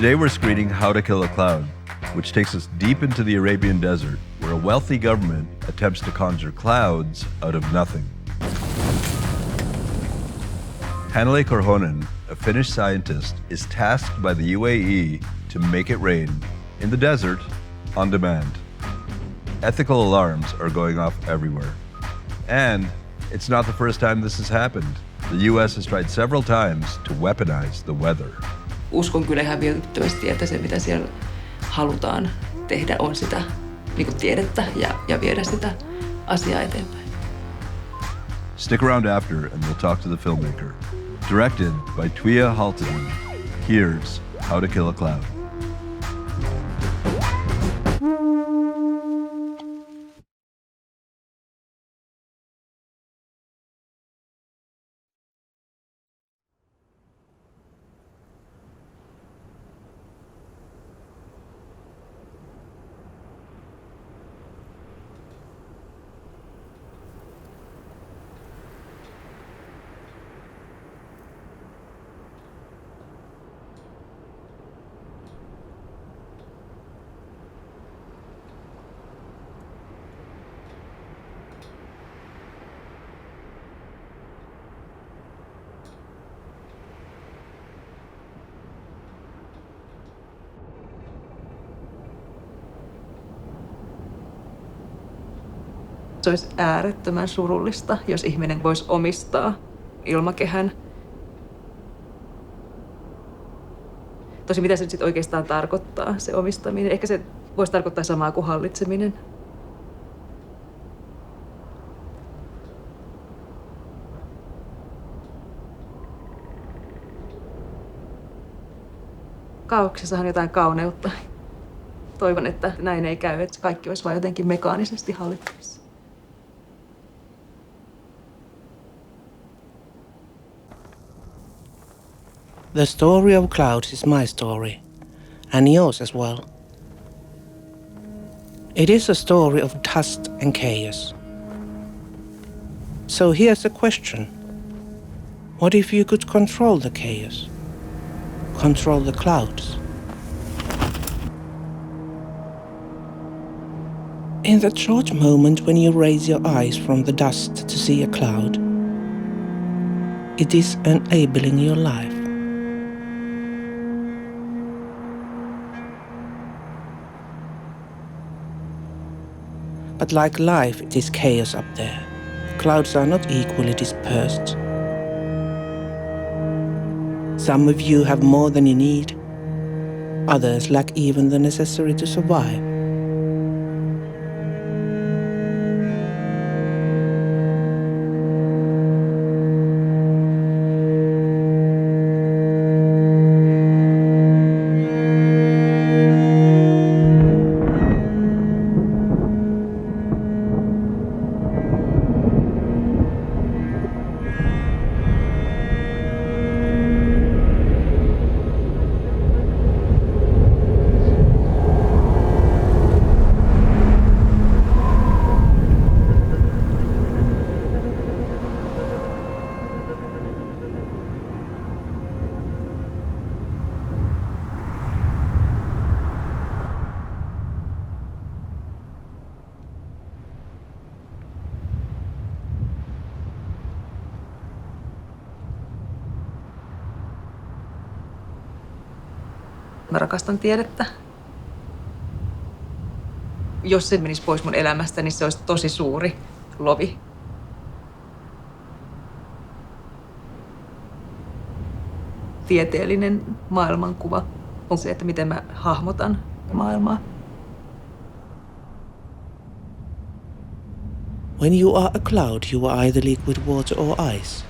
Today we're screening How to Kill a Cloud, which takes us deep into the Arabian desert, where a wealthy government attempts to conjure clouds out of nothing. Hanele Korhonen, a Finnish scientist, is tasked by the UAE to make it rain in the desert on demand. Ethical alarms are going off everywhere. And it's not the first time this has happened. The US has tried several times to weaponize the weather. Uskon kyllä ihan vilpittömästi, että se mitä siellä halutaan tehdä on sitä niin kuin tiedettä ja viedä sitä asiaa eteenpäin. Stick around after and we'll talk to the filmmaker. Directed by Tuija Haltinen, here's How to Kill a Cloud. Se olisi äärettömän surullista, jos ihminen voisi omistaa ilmakehän. Tosi mitä se nyt sitten oikeastaan tarkoittaa, se omistaminen? Ehkä se voisi tarkoittaa samaa kuin hallitseminen. Kaauksessahan on jotain kauneutta. Toivon, että näin ei käy, että kaikki olisi vain jotenkin mekaanisesti hallittavissa. The story of clouds is my story, and yours as well. It is a story of dust and chaos. So here's a question. What if you could control the chaos? Control the clouds? In that short moment when you raise your eyes from the dust to see a cloud, it is enabling your life. But like life, it is chaos up there. Clouds are not equally dispersed. Some of you have more than you need. Others lack even the necessary to survive. Mä rakastan tiedettä. Jos se menisi pois mun elämästä, niin se olisi tosi suuri lovi. Tieteellinen maailmankuva on se, että miten mä hahmotan maailmaa. When you are a cloud, you are either liquid water or ice.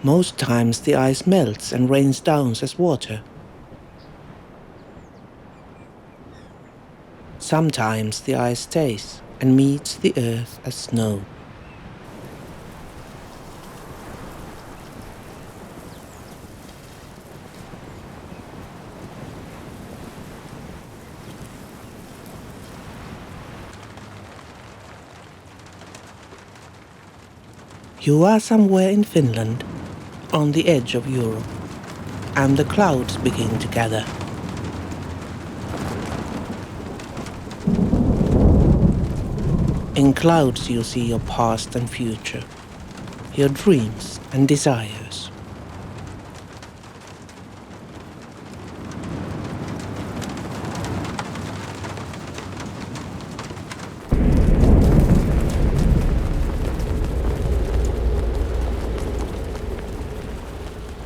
Most times the ice melts and rains down as water. Sometimes the ice stays and meets the earth as snow. You are somewhere in Finland, on the edge of Europe, and the clouds begin to gather. In clouds you'll see your past and future, your dreams and desires.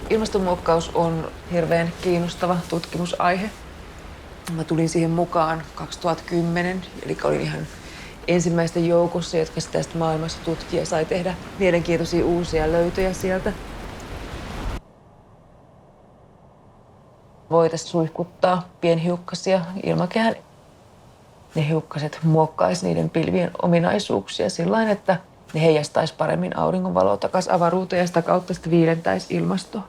Ilmastonmuokkaus on hirveän kiinnostava tutkimusaihe. Mä tulin siihen mukaan 2010, eli olin ihan ensimmäisten joukossa, jotka sitä maailmassa tutkija sai tehdä mielenkiintoisia uusia löytöjä sieltä. Voitaisiin suihkuttaa pienhiukkasia ilmakehään. Ne hiukkaset muokkaisi niiden pilvien ominaisuuksia sillain, että ne heijastaisi paremmin auringonvaloa takaisin avaruuteen ja sitä kautta sitten viilentäisi ilmastoa.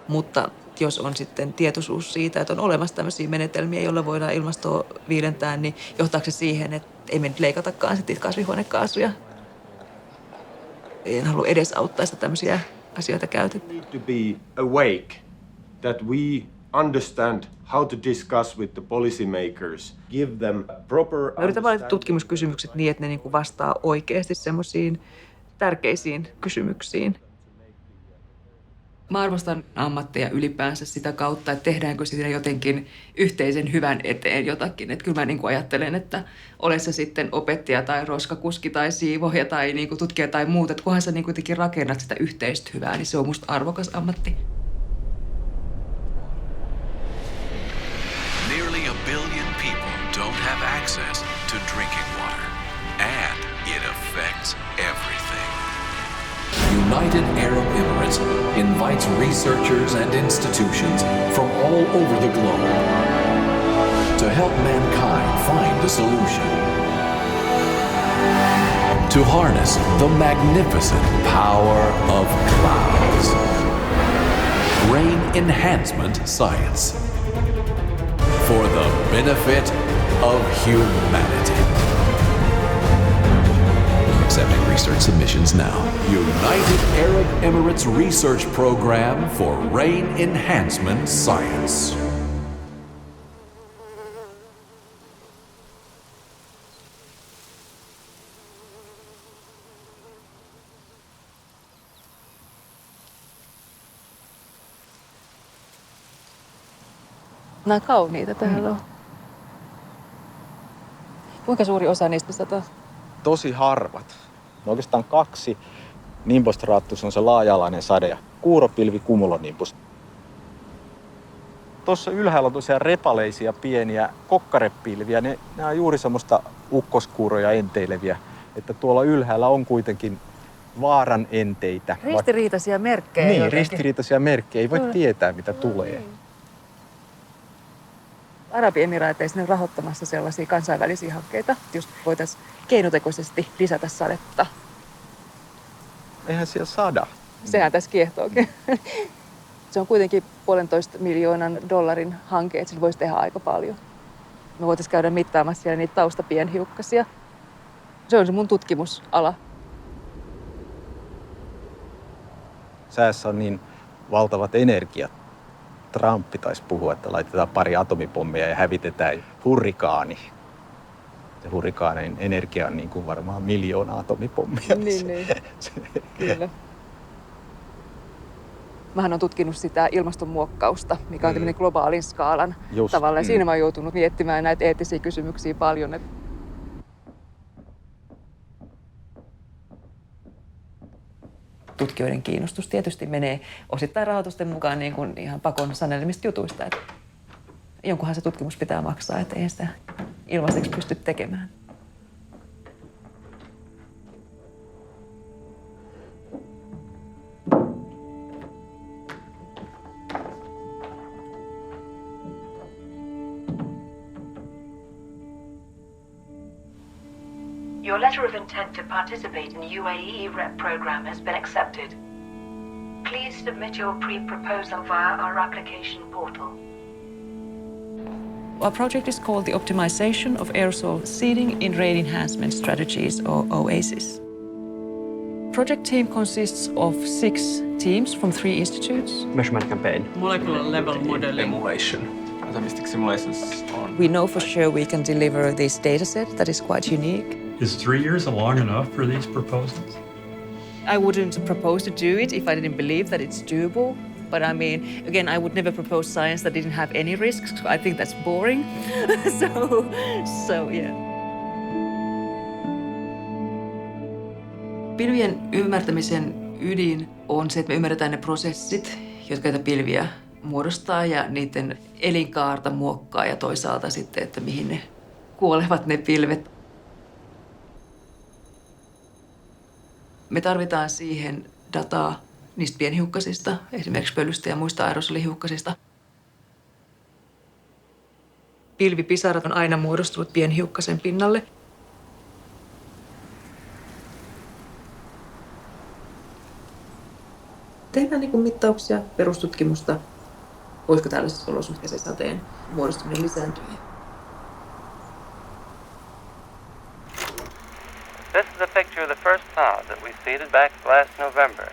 Mutta jos on sitten tietoisuus siitä, että on olemassa tämmöisiä menetelmiä, joilla voidaan ilmastoa viilentää, niin johtaako se siihen, että ei me nyt leikatakaan sitten kasvihuonekaasuja? En halua edesauttaa sitä tämmöisiä asioita käytetään. To be awake that we understand how to discuss with the policymakers, give them proper. Mä yritän valita tutkimuskysymykset niin, että ne niinku vastaa oikeasti semmoisiin tärkeisiin kysymyksiin. Mä arvostan ammatteja ylipäänsä sitä kautta, että tehdäänkö siinä jotenkin yhteisen hyvän eteen jotakin. Että kyllä mä niin kuin ajattelen, että ole se sitten opettaja tai roskakuski tai siivoja tai niin kuin tutkija tai muuta. Että kunhan sä niin kuitenkin rakennat sitä yhteistä hyvää, niin se on musta arvokas ammatti. Nearly a billion people don't have access to drinking water, and it affects everything. United Arab Emirates invites researchers and institutions from all over the globe to help mankind find a solution. To harness the magnificent power of clouds. Rain enhancement science. For the benefit of humanity. Accepting research submissions now. United Arab Emirates Research Program for Rain Enhancement Science. Nämä on kauniita täällä on. Kuinka suuri osa niistä sataa? Tosi harvat. No oikeastaan 2. Nimbus stratus on se laaja-alainen sade ja kuuropilvi cumulonimbus. Tuossa ylhäällä on tosiaan repaleisia pieniä kokkarepilviä. Ne on juuri semmoista ukkoskuuroja enteileviä, että tuolla ylhäällä on kuitenkin vaaran enteitä. Ristiriitaisia merkkejä. Niin, jotenkin. ristiriitaisia merkkejä. Ei voi tietää, mitä tulee. Arabiemiraateissa ne on rahoittamassa sellaisia kansainvälisiä hankkeita, just voitaisiin keinotekoisesti lisätä sadetta. Eihän siellä sada. Sehän tässä kiehtookin. Se on kuitenkin $1,5 miljoonan hanke, että sillä voisi tehdä aika paljon. Me voitaisiin käydä mittaamassa siellä niitä taustapienhiukkasia. Se on se mun tutkimusala. Säässä on niin valtavat energiat. Trump taisi puhua, että laitetaan pari atomipommia ja hävitetään hurrikaani. Se hurrikaanin energia on niin kuin varmaan 1 miljoona atomipommia. Niin. Kyllä. Mähän olen tutkinut sitä ilmastonmuokkausta, mikä on tämmöinen globaalin skaalan tavalla. Ja siinä mä oon joutunut miettimään näitä eettisiä kysymyksiä paljon. Tutkijoiden kiinnostus tietysti menee osittain rahoitusten mukaan niin kuin ihan pakon sanelemista jutuista. Että jonkunhan se tutkimus pitää maksaa, että eihän sitä ilmaiseksi pysty tekemään. Your letter of intent to participate in the UAE REP program has been accepted. Please please submit your pre-proposal via our application portal. Our project is called the Optimization of Aerosol Seeding in Rain Enhancement Strategies, or OASIS. Project team consists of 6 teams from 3 institutes. Measurement campaign. Molecular level modeling. Emulation. Atomistic simulations on... We know for sure we can deliver this data set that is quite unique. Is 3 years long enough for these proposals? I wouldn't propose to do it if I didn't believe that it's doable. But I mean, again, I would never propose science that didn't have any risks. I think that's boring. so yeah. Pilvien ymmärtämisen ydin on se, että me ymmärretään ne prosessit, jotka näitä pilviä muodostaa ja niiden elinkaarta muokkaa ja toisaalta sitten, että mihin ne kuolevat ne pilvet. Me tarvitaan siihen dataa niistä pienhiukkasista, esimerkiksi pölystä ja muista aerosolihiukkasista. Pilvipisarat on aina muodostunut pienhiukkasen pinnalle. Tehdään mittauksia, perustutkimusta. Voisiko tällaisessa olosuhteessa sateen muodostuminen lisääntyä? This is a picture of the first cloud that we seeded back last November.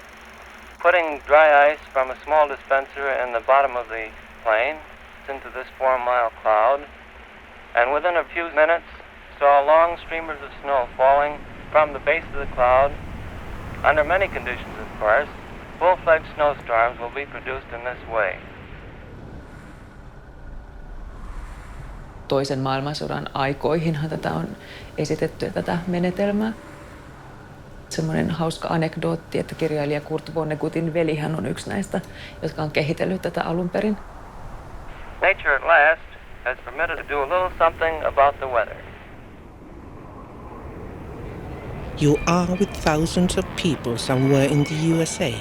Putting dry ice from a small dispenser in the bottom of the plane into this 4-mile cloud, and within a few minutes saw long streamers of snow falling from the base of the cloud. Under many conditions, of course, full-fledged snowstorms will be produced in this way. Toisen maailmansodan aikoihinhan tätä on esitetty, tätä menetelmää. Semmoinen hauska anekdootti, että kirjailija Kurt Vonneguttin velihän on yksi näistä, jotka on kehitellyt tätä alun perin. Nature at last has permitted to do a little something about the weather. You are with thousands of people somewhere in the USA.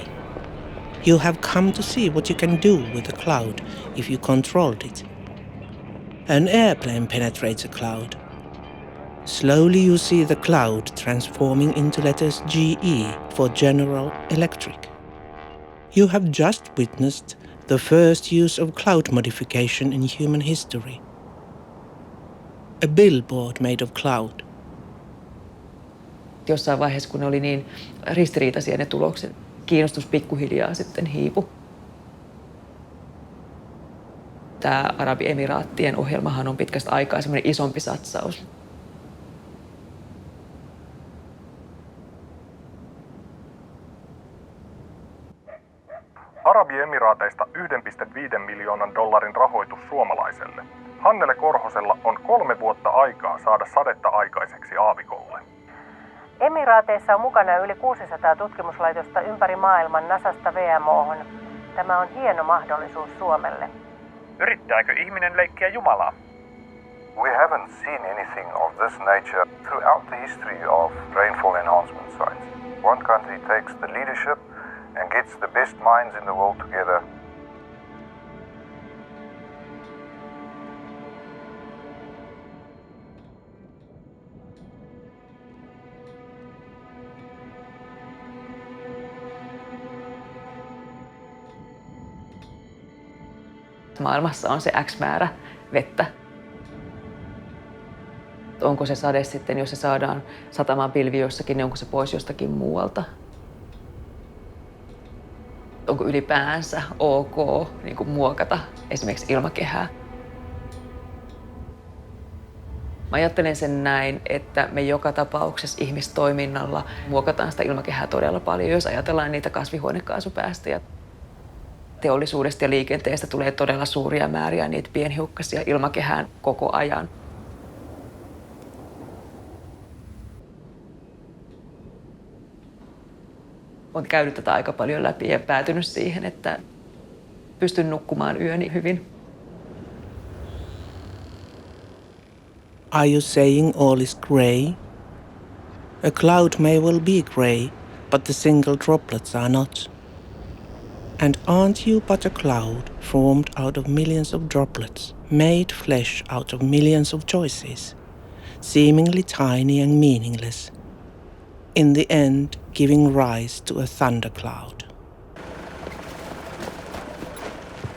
You have come to see what you can do with a cloud if you controlled it. An airplane penetrates a cloud. Slowly you see the cloud transforming into letters GE for General Electric. You have just witnessed the first use of cloud modification in human history. A billboard made of cloud. Jossain vaiheessa, kun ne oli niin ristiriitaisia ne tulokset, kiinnostus pikkuhiljaa sitten hiipui. Tämä Arabiemiraattien ohjelmahan on pitkästä aikaa semmoinen isompi satsaus. Arabiemiraateista 1,5 miljoonan dollarin rahoitus suomalaiselle. Hannele Korhosella on 3 vuotta aikaa saada sadetta aikaiseksi aavikolle. Emiraateissa on mukana yli 600 tutkimuslaitosta ympäri maailman NASAsta VMO:hon. Tämä on hieno mahdollisuus Suomelle. Yrittääkö ihminen leikkiä Jumalaa? We haven't seen anything of this nature throughout the history of rainfall enhancement sites. One country takes the leadership and gets the best minds in the world together. Maailmassa on se X määrä vettä. Onko se sade sitten, jos se saadaan satamaan pilvi jossakin, niin onko se pois jostakin muualta? Onko ylipäänsä ok niin kuin muokata esimerkiksi ilmakehää? Mä ajattelen sen näin, että me joka tapauksessa ihmistoiminnalla muokataan sitä ilmakehää todella paljon, jos ajatellaan niitä kasvihuonekaasupäästöjä. Teollisuudesta ja liikenteestä tulee todella suuria määriä niitä pienhiukkasia ilmakehään koko ajan. Olen käynyt tätä aika paljon läpi ja päätynyt siihen, että pystyn nukkumaan yöni hyvin. Are you saying all is grey? A cloud may well be grey, but the single droplets are not. And aren't you but a cloud formed out of millions of droplets, made flesh out of millions of choices, seemingly tiny and meaningless, in the end giving rise to a thundercloud?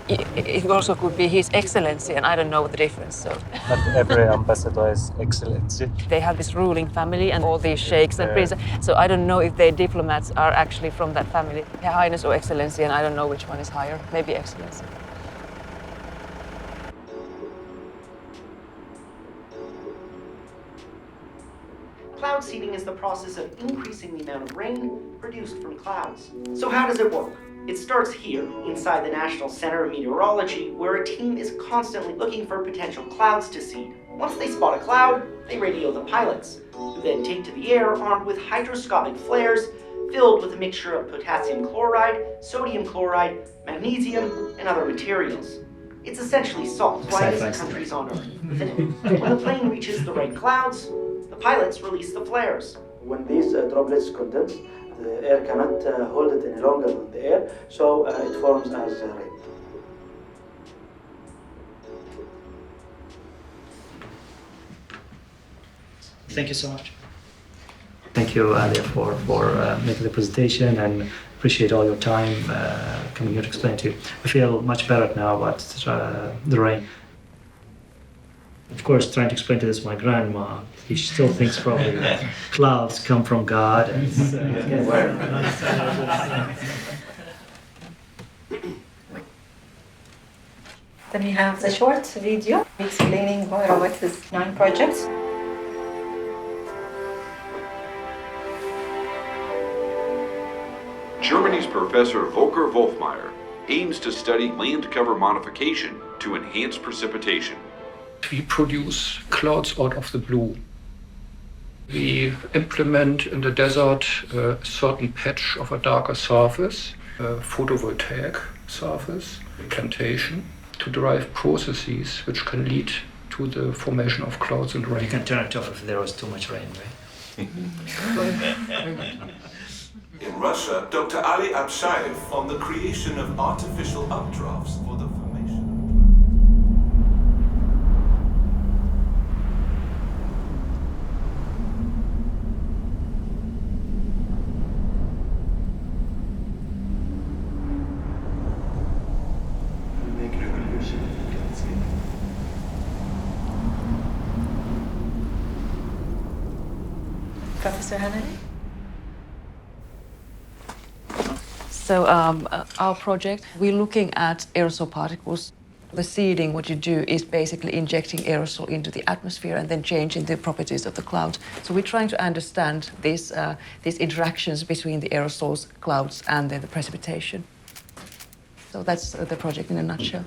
It also could be His Excellency, and I don't know the difference. So Not every ambassador is Excellency. they have this ruling family and all these sheikhs and princes. So I don't know if their diplomats are actually from that family, Her Highness or Excellency, and I don't know which one is higher. Maybe Excellency. Cloud seeding is the process of increasing the amount of rain produced from clouds. So how does it work? It starts here, inside the National Center of Meteorology, where a team is constantly looking for potential clouds to seed. Once they spot a cloud, they radio the pilots, who then take to the air armed with hydroscopic flares filled with a mixture of potassium chloride, sodium chloride, magnesium, and other materials. It's essentially salt, white countries on Earth within it. When the plane reaches the right clouds, the pilots release the flares. When these droplets condense, the air cannot hold it any longer in the air, so it forms as rain. Thank you so much. Thank you, Alia, for making the presentation, and appreciate all your time coming here to explain to you. I feel much better now about the rain. Of course, trying to explain to this to my grandma, he still thinks probably that clouds come from God. And Then we have the short video explaining Robotics 9 projects. Germany's Professor Volker Wolfmeier aims to study land cover modification to enhance precipitation. We produce clouds out of the blue. We implement in the desert a certain patch of a darker surface, a photovoltaic surface, plantation, to drive processes which can lead to the formation of clouds and rain. You can turn it off if there was too much rain, right? In Russia, Dr. Ali Abshayev on the creation of artificial updrafts for the formation. Professor Hannity? So our project, we're looking at aerosol particles. The seeding, what you do is basically injecting aerosol into the atmosphere and then changing the properties of the cloud. So we're trying to understand these interactions between the aerosols, clouds, and then the precipitation. So that's the project in a nutshell.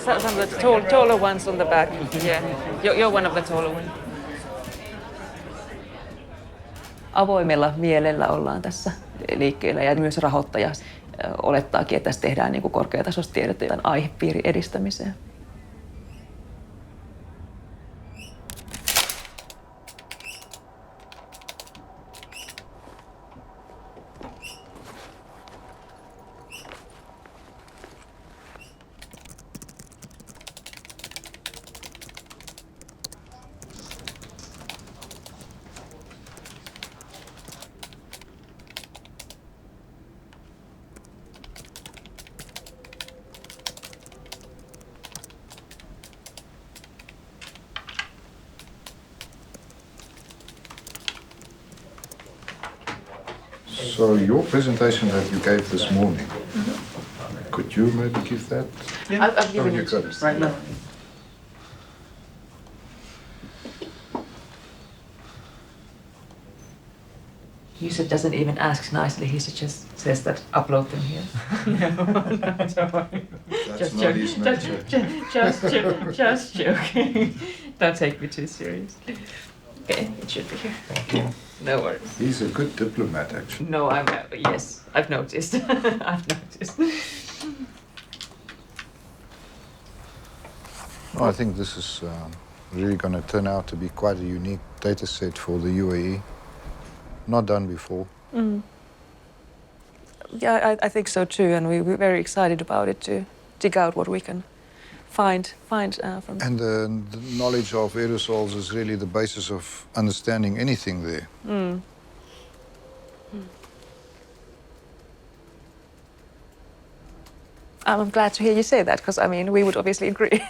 Some of the taller ones on the back. Yeah, you're one of the taller ones. Avoimella mielellä ollaan tässä liikkeellä ja myös rahoittaja olettaakin, että tässä tehdään niin kuin korkeatasoista tiedettä tämän aihepiirin edistämiseen. So your presentation that you gave this morning, could you maybe give that? Yeah. I've given you it got it right now. User doesn't even ask nicely. He just says that upload them here. No, don't worry. That's not his nature. Just joking. Don't take me too seriously. Okay, it should be here. Thank you. No worries. He's a good diplomat, actually. No, yes, I've noticed. I've noticed. Well, I think this is really going to turn out to be quite a unique data set for the UAE. Not done before. Mm. Yeah, I think so too, and we're very excited about it to dig out what we can find from. And the knowledge of aerosols is really the basis of understanding anything there. I'm glad to hear you say that, because I mean, we would obviously agree.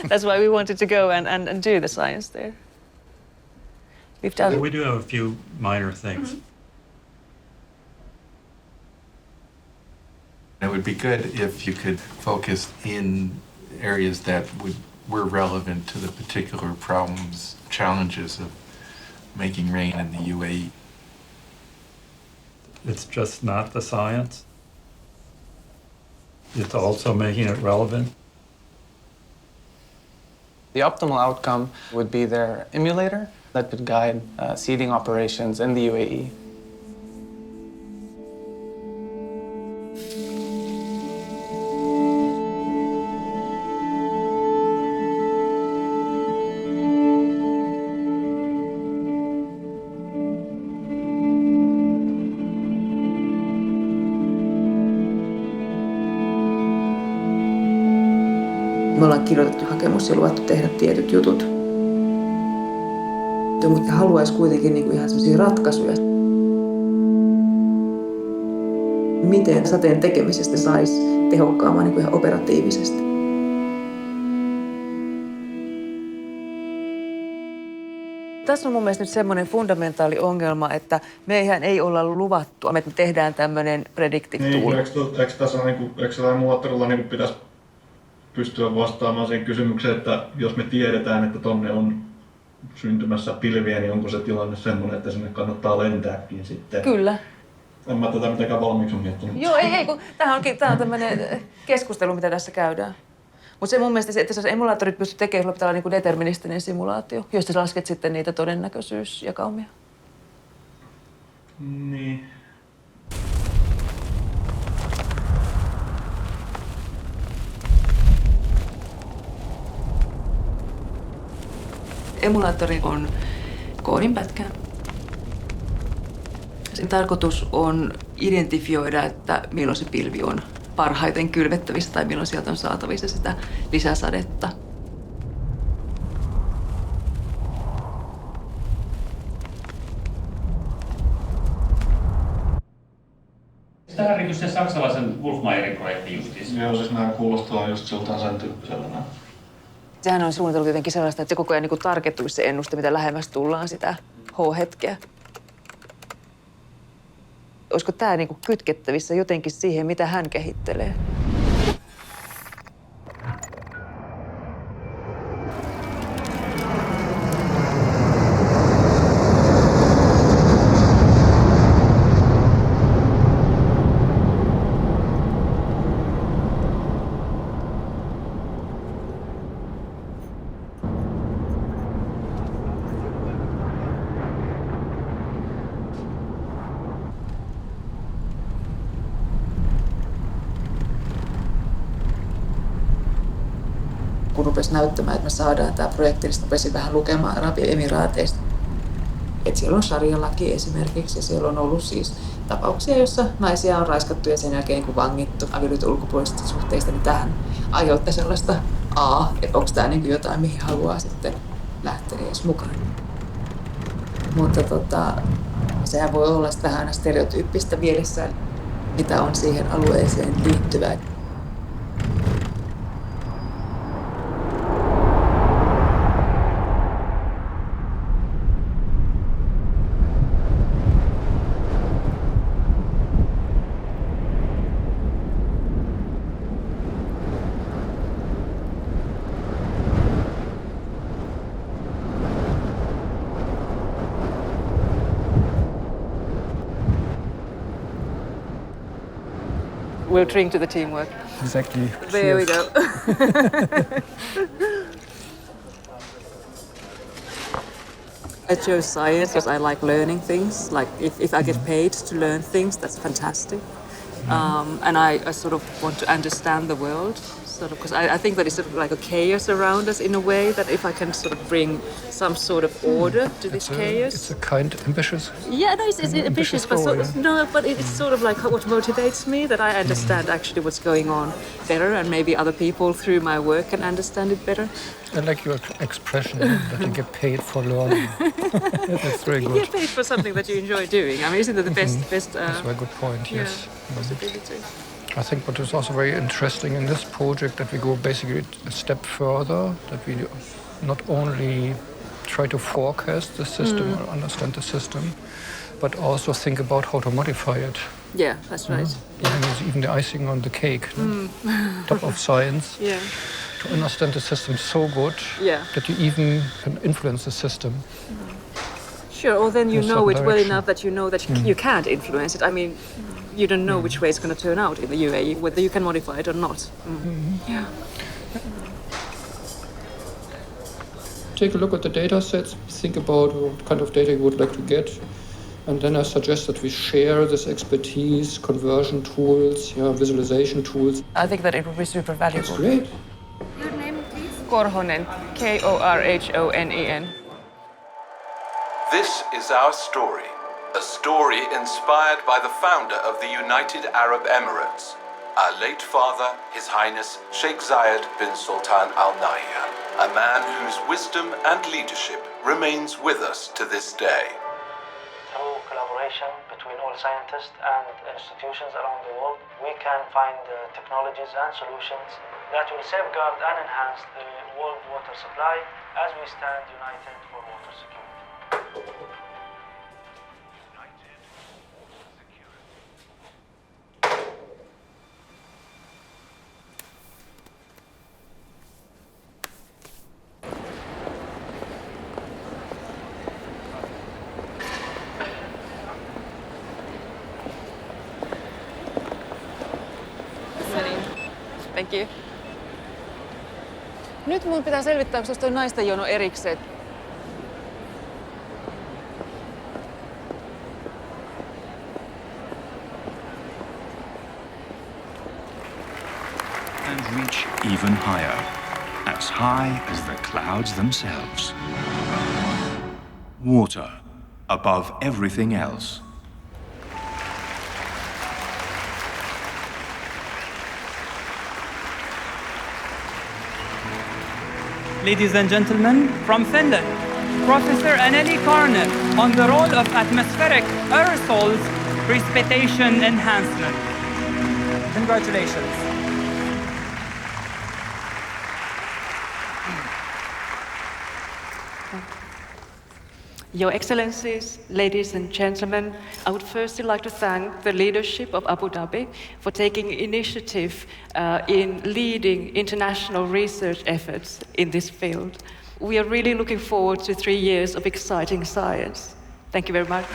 That's why we wanted to go and do the science there. We've done. We do have a few minor things. It would be good if you could focus in areas that were relevant to the particular problems, challenges of making rain in the UAE. It's just not the science. It's also making it relevant. The optimal outcome would be their emulator that would guide seeding operations in the UAE. Me ollaan kirjoitettu hakemus ja luvattu tehdä tietyt jutut. Mutta haluaisi kuitenkin niin kuin ihan sellaisia ratkaisuja. Miten sateen tekemisestä saisi tehokkaamman niin kuin ihan operatiivisesti. Tässä on mun mielestä nyt semmoinen fundamentaali ongelma, että meihän ei olla luvattu, että me tehdään tämmöinen predictive tool. Eikö tässä emulaattorilla niin pitäisi pystyä vastaamaan siihen kysymykseen, että jos me tiedetään, että tonne on syntymässä pilviä, niin onko se tilanne semmoinen, että sinne kannattaa lentääkin sitten? Kyllä. En mä tätä mitenkään valmiiksi ole miettinyt. Joo, ei, kun tämä on tämmöinen keskustelu, mitä tässä käydään. Mutta se mun mielestä, että jos emulaattorit pystyy tekemään, sulla pitää olla niinku deterministinen simulaatio, josta sä lasket sitten niitä todennäköisyysjakaumia. Niin. Emulaattori on koodinpätkä. Sen tarkoitus on identifioida, että milloin se pilvi on parhaiten kylvettävissä tai milloin sieltä on saatavissa sitä lisäsadetta. Tämä on sen saksalaisen Wolfmeierin projekti justiis. Joo, siis nämä kuulostaa just joltain sen tyyppisellä. Sehän on suunniteltu jotenkin sellaista, että se koko ajan niin tarkentuisi se ennuste, mitä lähemmäs tullaan sitä H-hetkeä. Olisiko tämä niin kytkettävissä jotenkin siihen, mitä hän kehittelee? Kun rupesi näyttämään, että me saadaan tämä projekti, niin rupesin vähän lukemaan Arabien Emiraateista. Että siellä on sharia-laki esimerkiksi, ja siellä on ollut siis tapauksia, joissa naisia on raiskattu ja sen jälkeen niin vangittu avioliiton ulkopuolisista suhteista, niin tähän aiheuttaa sellaista että onko tämä niin jotain, mihin haluaa sitten lähteä edes mukaan. Mutta sehän voi olla vähän aina stereotyyppistä mielessä, mitä on siihen alueeseen liittyvää. We'll drink to the teamwork. Exactly. There we go. I chose science because I like learning things. Like if I get paid to learn things, that's fantastic. And I sort of want to understand the world. sort of, because I think that it's sort of like a chaos around us in a way, that if I can sort of bring some sort of order to this chaos. It's a kind ambitious. Yeah, no, it's ambitious, but goal, it's sort of like what motivates me, that I understand actually what's going on better, and maybe other people through my work can understand it better. I like your expression that you get paid for learning. That's very good. You get paid for something that you enjoy doing. I mean, isn't that the best? That's a very good point, yes. Possibility. I think what is also very interesting in this project, that we go basically a step further, that we not only try to forecast the system or understand the system, but also think about how to modify it. Yeah, that's right. Even the icing on the cake, top of science. Yeah. To understand the system so good that you even can influence the system. Sure, or then you know it well direction. enough that you know that you can't influence it. I mean, you don't know which way it's going to turn out in the UAE, whether you can modify it or not. Yeah. Take a look at the data sets, think about what kind of data you would like to get, and then I suggest that we share this expertise, conversion tools, visualization tools. I think that it would be super valuable. That's great. Your name, please? Korhonen, Korhonen. This is our story. A story inspired by the founder of the United Arab Emirates, our late father, His Highness Sheikh Zayed bin Sultan Al Nahyan, a man whose wisdom and leadership remains with us to this day. Through collaboration between all scientists and institutions around the world, we can find technologies and solutions that will safeguard and enhance the world water supply as we stand united for water security. Thank you. Nyt mun pitää selvittää, onko tuossa toi naisten jono erikseen. And reach even higher, as high as the clouds themselves. Water above everything else. Ladies and gentlemen, from Finland, Professor Anneli Karnen on the role of atmospheric aerosols precipitation enhancement. Congratulations. Your Excellencies, ladies and gentlemen, I would firstly like to thank the leadership of Abu Dhabi for taking initiative in leading international research efforts in this field. We are really looking forward to 3 years of exciting science. Thank you very much.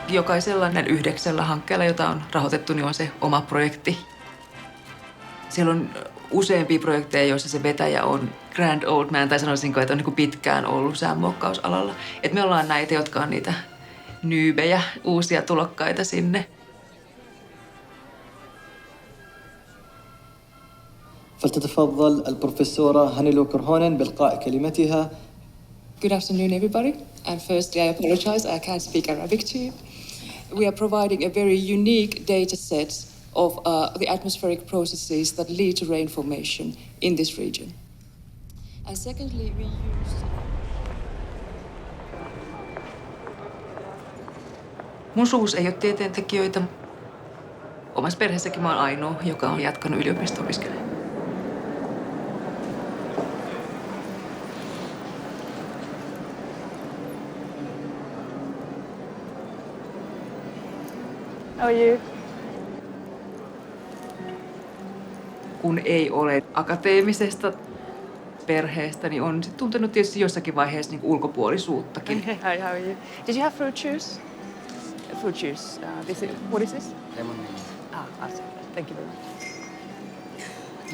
Jokaisella 9 hankkeella, jota on rahoitettu, niin on se oma projekti. Siellä on useampia projekteja, joissa se vetäjä on grand old man, tai sanoisinko, että on niin pitkään ollut säänmuokkausalalla. Et me ollaan näitä, jotka on niitä nyybejä, uusia tulokkaita sinne. فلتتفضل البروفيسورة هانيلو كورهونن بإلقاء كلمتها. Good afternoon, everybody. And firstly, I apologize, I can't speak Arabic to you. We are providing a very unique data set of the atmospheric processes that lead to rain formation in this region. And secondly, we use... Mun suvussa ei ole tieteentekijöitä. Omassa perheessäkin mä oon ainoa, joka on jatkanut yliopisto-opiskelua. How are you? Kun ei ole akateemisesta perheestä, niin on tuntenut tietysti jossakin vaiheessa niin ulkopuolisuuttakin. Hi, how are you? Did you have fruit juice? Fruit juice. What is this? Lemonade. Thank you very much.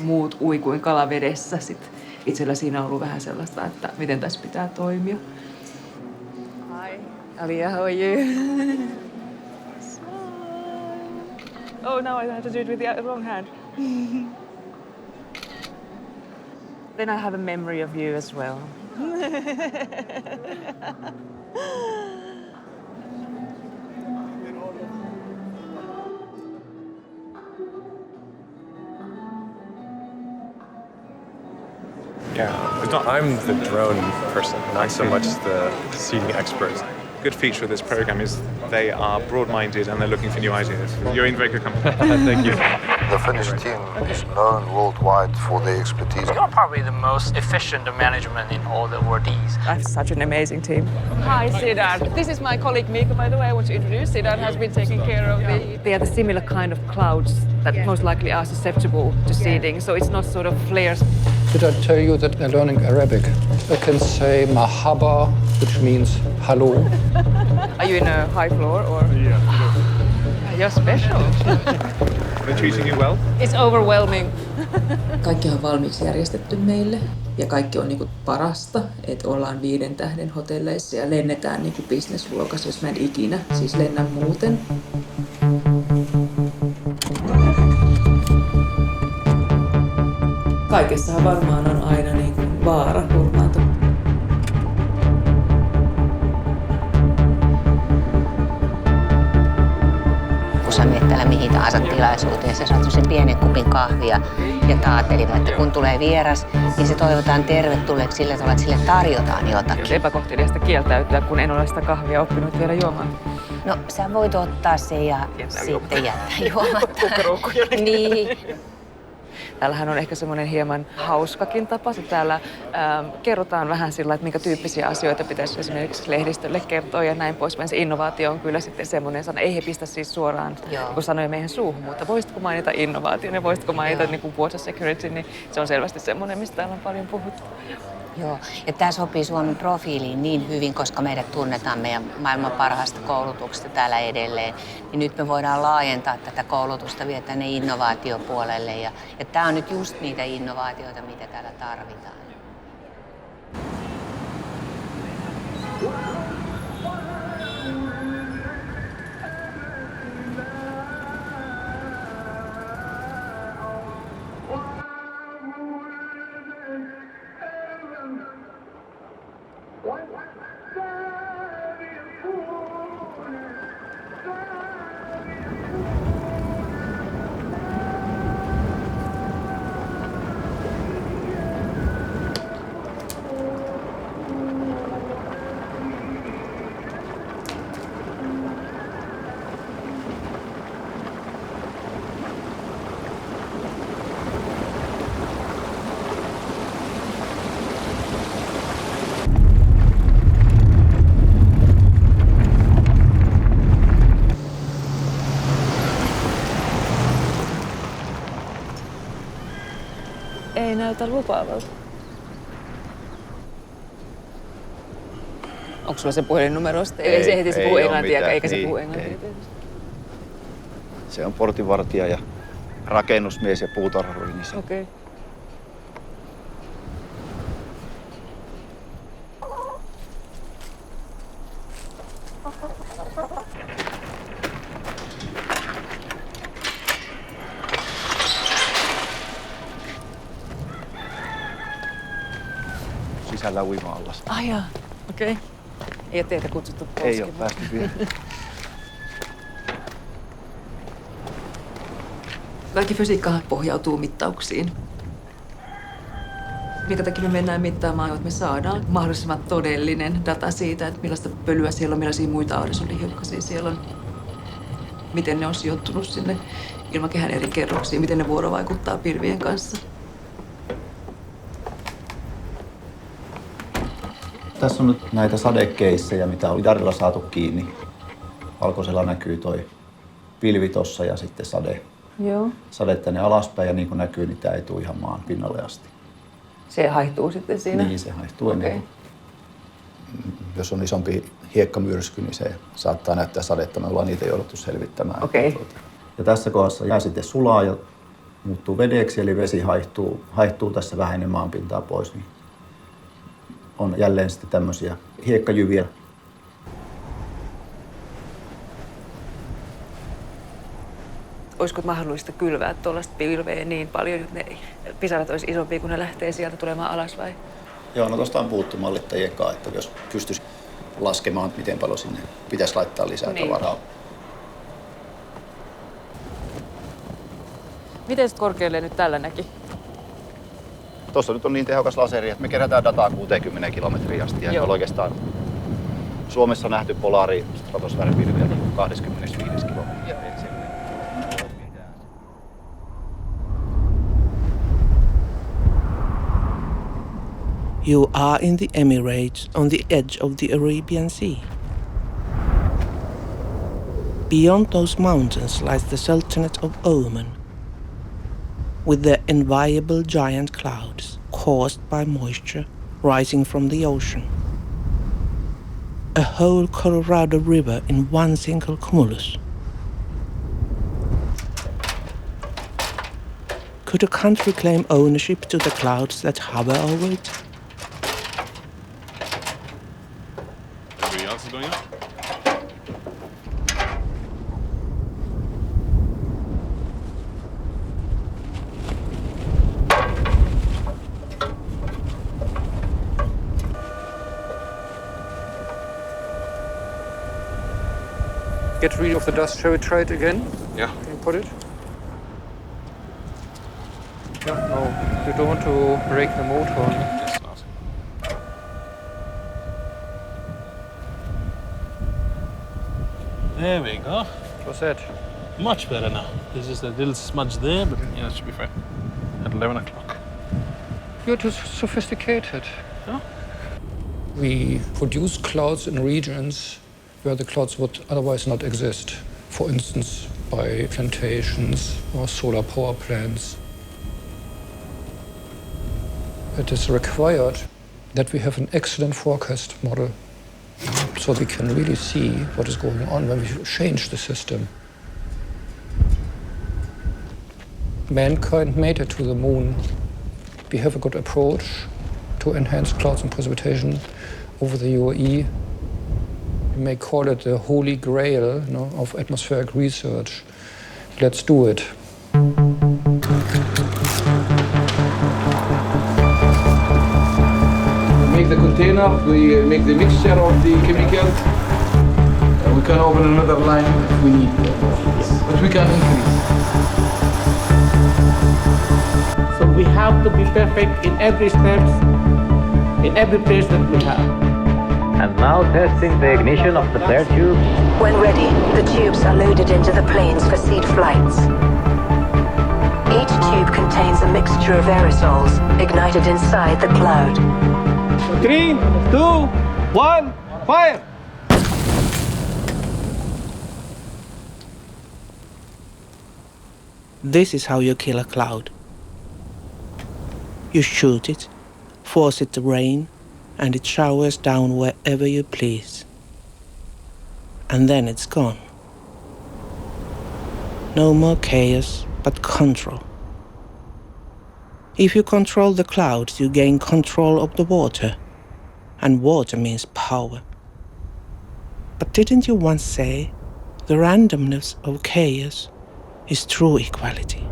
Muut uikuin kalavedessä. Sit itsellä siinä on ollut vähän sellaista, että miten tässä pitää toimia. Hi. Alia, how are you? Oh no, I had to do it with the wrong hand. Then I have a memory of you as well. Yeah, I'm the drone person, not so much the seating expert. Good feature of this program is they are broad-minded and they're looking for new ideas. You're in very good company. Thank you. The Finnish team is known worldwide for their expertise. You're probably the most efficient management in all the awardees. I have such an amazing team. Hi, Siddharth. This is my colleague Mika, by the way. I want to introduce. Siddharth has been taking care of the... They are the similar kind of clouds that most likely are susceptible to seeding, so it's not sort of flares. Did I tell you that I'm learning Arabic? I can say mahaba, which means hello. Are you in a high floor or? Yeah. You're special. They're treating you well? It's overwhelming. Kaikki on valmiiksi järjestetty meille ja kaikki on niinku parasta, että ollaan 5 tähden hotelleissa ja lennetään niinku business-luokassa, jos mä en ikinä siis lennä muuten. Kaikessahan varmaan on aina niinku vaara hurmaantua. Kun sä menet täällä mihin tahansa tilaisuuteen, sä saat sen pienen kupin kahvia ja taatelivat, että kun tulee vieras, niin se toivotaan tervetulleeksi sillä tavalla, että sille tarjotaan jotakin. Epäkohteliasta kieltäytyä, kun en ole sitä kahvia oppinut vielä juomaan. No, sä voit ottaa sen ja sitten jättää juomatta. Niin. Täällähän on ehkä semmoinen hieman hauskakin tapa. Täällä kerrotaan vähän sillä, että minkä tyyppisiä asioita pitäisi esimerkiksi lehdistölle kertoa ja näin poispäin. Se innovaatio on kyllä sitten semmoinen sana. Ei he pistä siis suoraan niin sanoja meidän suuhun, mutta voisitko mainita innovaation ja voisitko mainita niin kuin water security, niin se on selvästi semmoinen, mistä täällä on paljon puhuttu. Joo, ja tämä sopii Suomen profiiliin niin hyvin, koska meidät tunnetaan meidän maailman parhaasta koulutuksesta täällä edelleen. Niin nyt me voidaan laajentaa tätä koulutusta vielä tänne innovaatiopuolelle. Ja tämä on nyt just niitä innovaatioita, mitä täällä tarvitaan. Ei näytä lupaavalta. Onko sulla se puhelinnumero? Ei se heti se puhu englantia, eikä se puhu englantia. Se on portinvartija ja rakennusmies ja puutarhuri. Niin Okei. Sisällä uima-allas. Ai jaa, okei. Ei ole teitä kutsuttu pois. Ei ole päästy vielä. Kaikki fysiikkahan pohjautuu mittauksiin. Minkä takia me mennään mittaamaan, että me saadaan mahdollisimman todellinen data siitä, että millaista pölyä siellä on, millaisia muita aurisunlihiukkasia siellä on, miten ne on sijoittunut sinne ilmakehän eri kerroksiin, miten ne vuorovaikuttaa pilvien kanssa. Tässä on nyt näitä sadekeissejä, mitä on Darilla saatu kiinni. Valkoisella näkyy toi pilvi tossa ja sitten sade. Joo. Sade tänne alaspäin ja niin kuin näkyy, niin tämä ei tule ihan maan pinnalle asti. Se haihtuu sitten siinä? Niin, se haihtuu ennen. Jos on isompi hiekkamyrsky, niin se saattaa näyttää sadetta. Me ollaan niitä jouduttu selvittämään. Okay. Ja tässä kohdassa jää sitten sulaa ja muuttuu vedeksi, eli vesi haihtuu tässä vähän ennen maanpintaa pois. Niin on jälleen sitten tämmöisiä hiekkajyviä. olisiko mahdollista kylvää tuollaista pilveä niin paljon, että ne pisarat olisi isompia, kun ne lähtee sieltä tulemaan alas vai? Joo, no tuosta on puhuttu mallittajien kanssa, että jos pystyisi laskemaan, miten paljon sinne pitäisi laittaa lisää tavaraa. Miten korkealle nyt tällä näki? Tuossa nyt on niin tehokas laseri, että me kerätään dataa 60 kilometriä asti. Ja oikeastaan Suomessa nähty polaari stratosfääripilviä 25 kilometriä. You are in the Emirates on the edge of the Arabian Sea. Beyond those mountains lies the Sultanate of Oman, with their enviable giant clouds caused by moisture rising from the ocean. A whole Colorado River in one single cumulus. Could a country claim ownership to the clouds that hover over it? Everybody else is going up? Get rid of the dust. Shall we try it again? Yeah. Can you put it? Yeah, no. You don't want to break the motor. Yes, not. There we go. What's that? Much better now. There's just a little smudge there, but Yeah, it should be fine. At 11 o'clock. You're too sophisticated. Yeah? We produce clouds in regions where the clouds would otherwise not exist. For instance, by plantations or solar power plants. It is required that we have an excellent forecast model so we can really see what is going on when we change the system. Mankind made it to the moon. We have a good approach to enhance clouds and precipitation over the UAE. We may call it the holy grail, of atmospheric research. Let's do it. Make the container, we make the mixture of the chemical. We can open another line if we need, but we can increase. So we have to be perfect in every step, in every place that we have. And now testing the ignition of the flare tube. When ready, the tubes are loaded into the planes for seed flights. Each tube contains a mixture of aerosols ignited inside the cloud. 3, 2, 1, fire! This is how you kill a cloud. You shoot it, force it to rain, and it showers down wherever you please. And then it's gone. No more chaos, but control. If you control the clouds, you gain control of the water. And water means power. But didn't you once say, the randomness of chaos is true equality?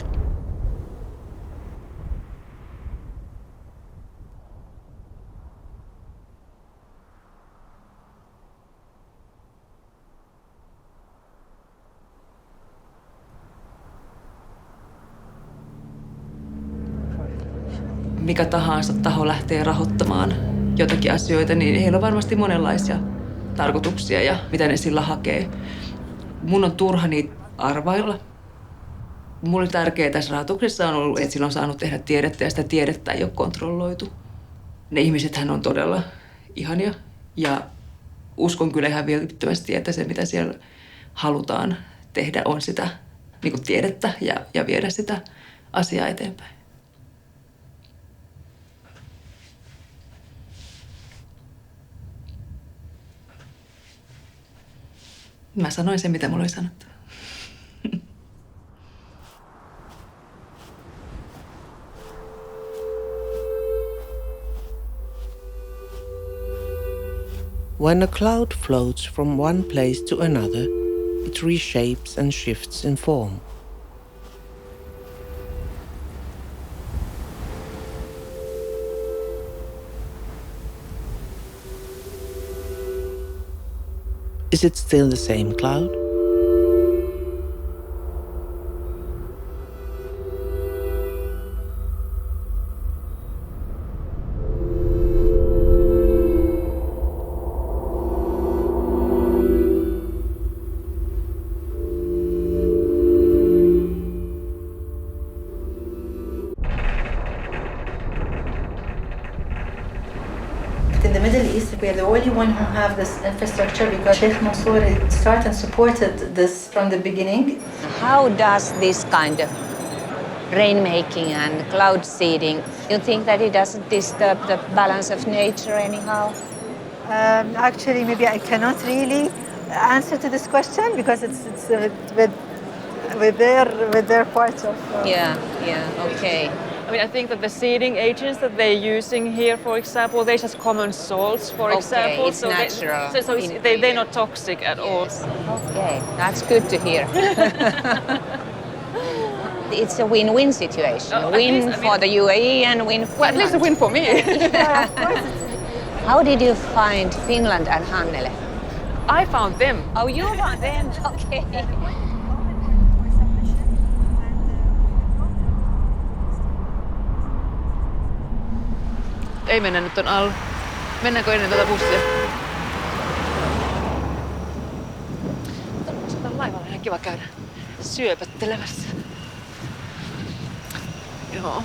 Mikä tahansa taho lähtee rahoittamaan jotakin asioita, niin heillä on varmasti monenlaisia tarkoituksia ja mitä ne sillä hakee. Mun on turha niitä arvailla. Mulle tärkeää tässä rahoituksessa on ollut, että sillä on saanut tehdä tiedettä ja sitä tiedettä ei ole kontrolloitu. Ne ihmisethän on todella ihania ja uskon kyllä ihan vilpittömästi, että se mitä siellä halutaan tehdä on sitä niin kuin tiedettä ja viedä sitä asiaa eteenpäin. Mä sanoin sen, mitä mulla oli sanottu. When a cloud floats from one place to another, it reshapes and shifts in form. Is it still the same cloud? In the Middle East, we are the only one who have this infrastructure because Sheikh Mansour started and supported this from the beginning. How does this kind of rainmaking and cloud seeding, you think that it doesn't disturb the balance of nature anyhow? Actually, maybe I cannot really answer to this question because it's with their part of. Yeah, okay. I mean, I think that the seeding agents that they're using here, for example, they're just common salts, for example. It's natural. They're not toxic at all. Okay, that's good to hear. It's a win-win situation. Win for the UAE and win for Finland. At least a win for me. Yeah, of course. How did you find Finland and Hannele? I found them. Oh, you found them? Okay. Ei mennä nyt ton alla. Mennäänkö ennen tuota bussia? Tuolla laivalla on ihan kiva käydä syöpöttelemässä. Joo.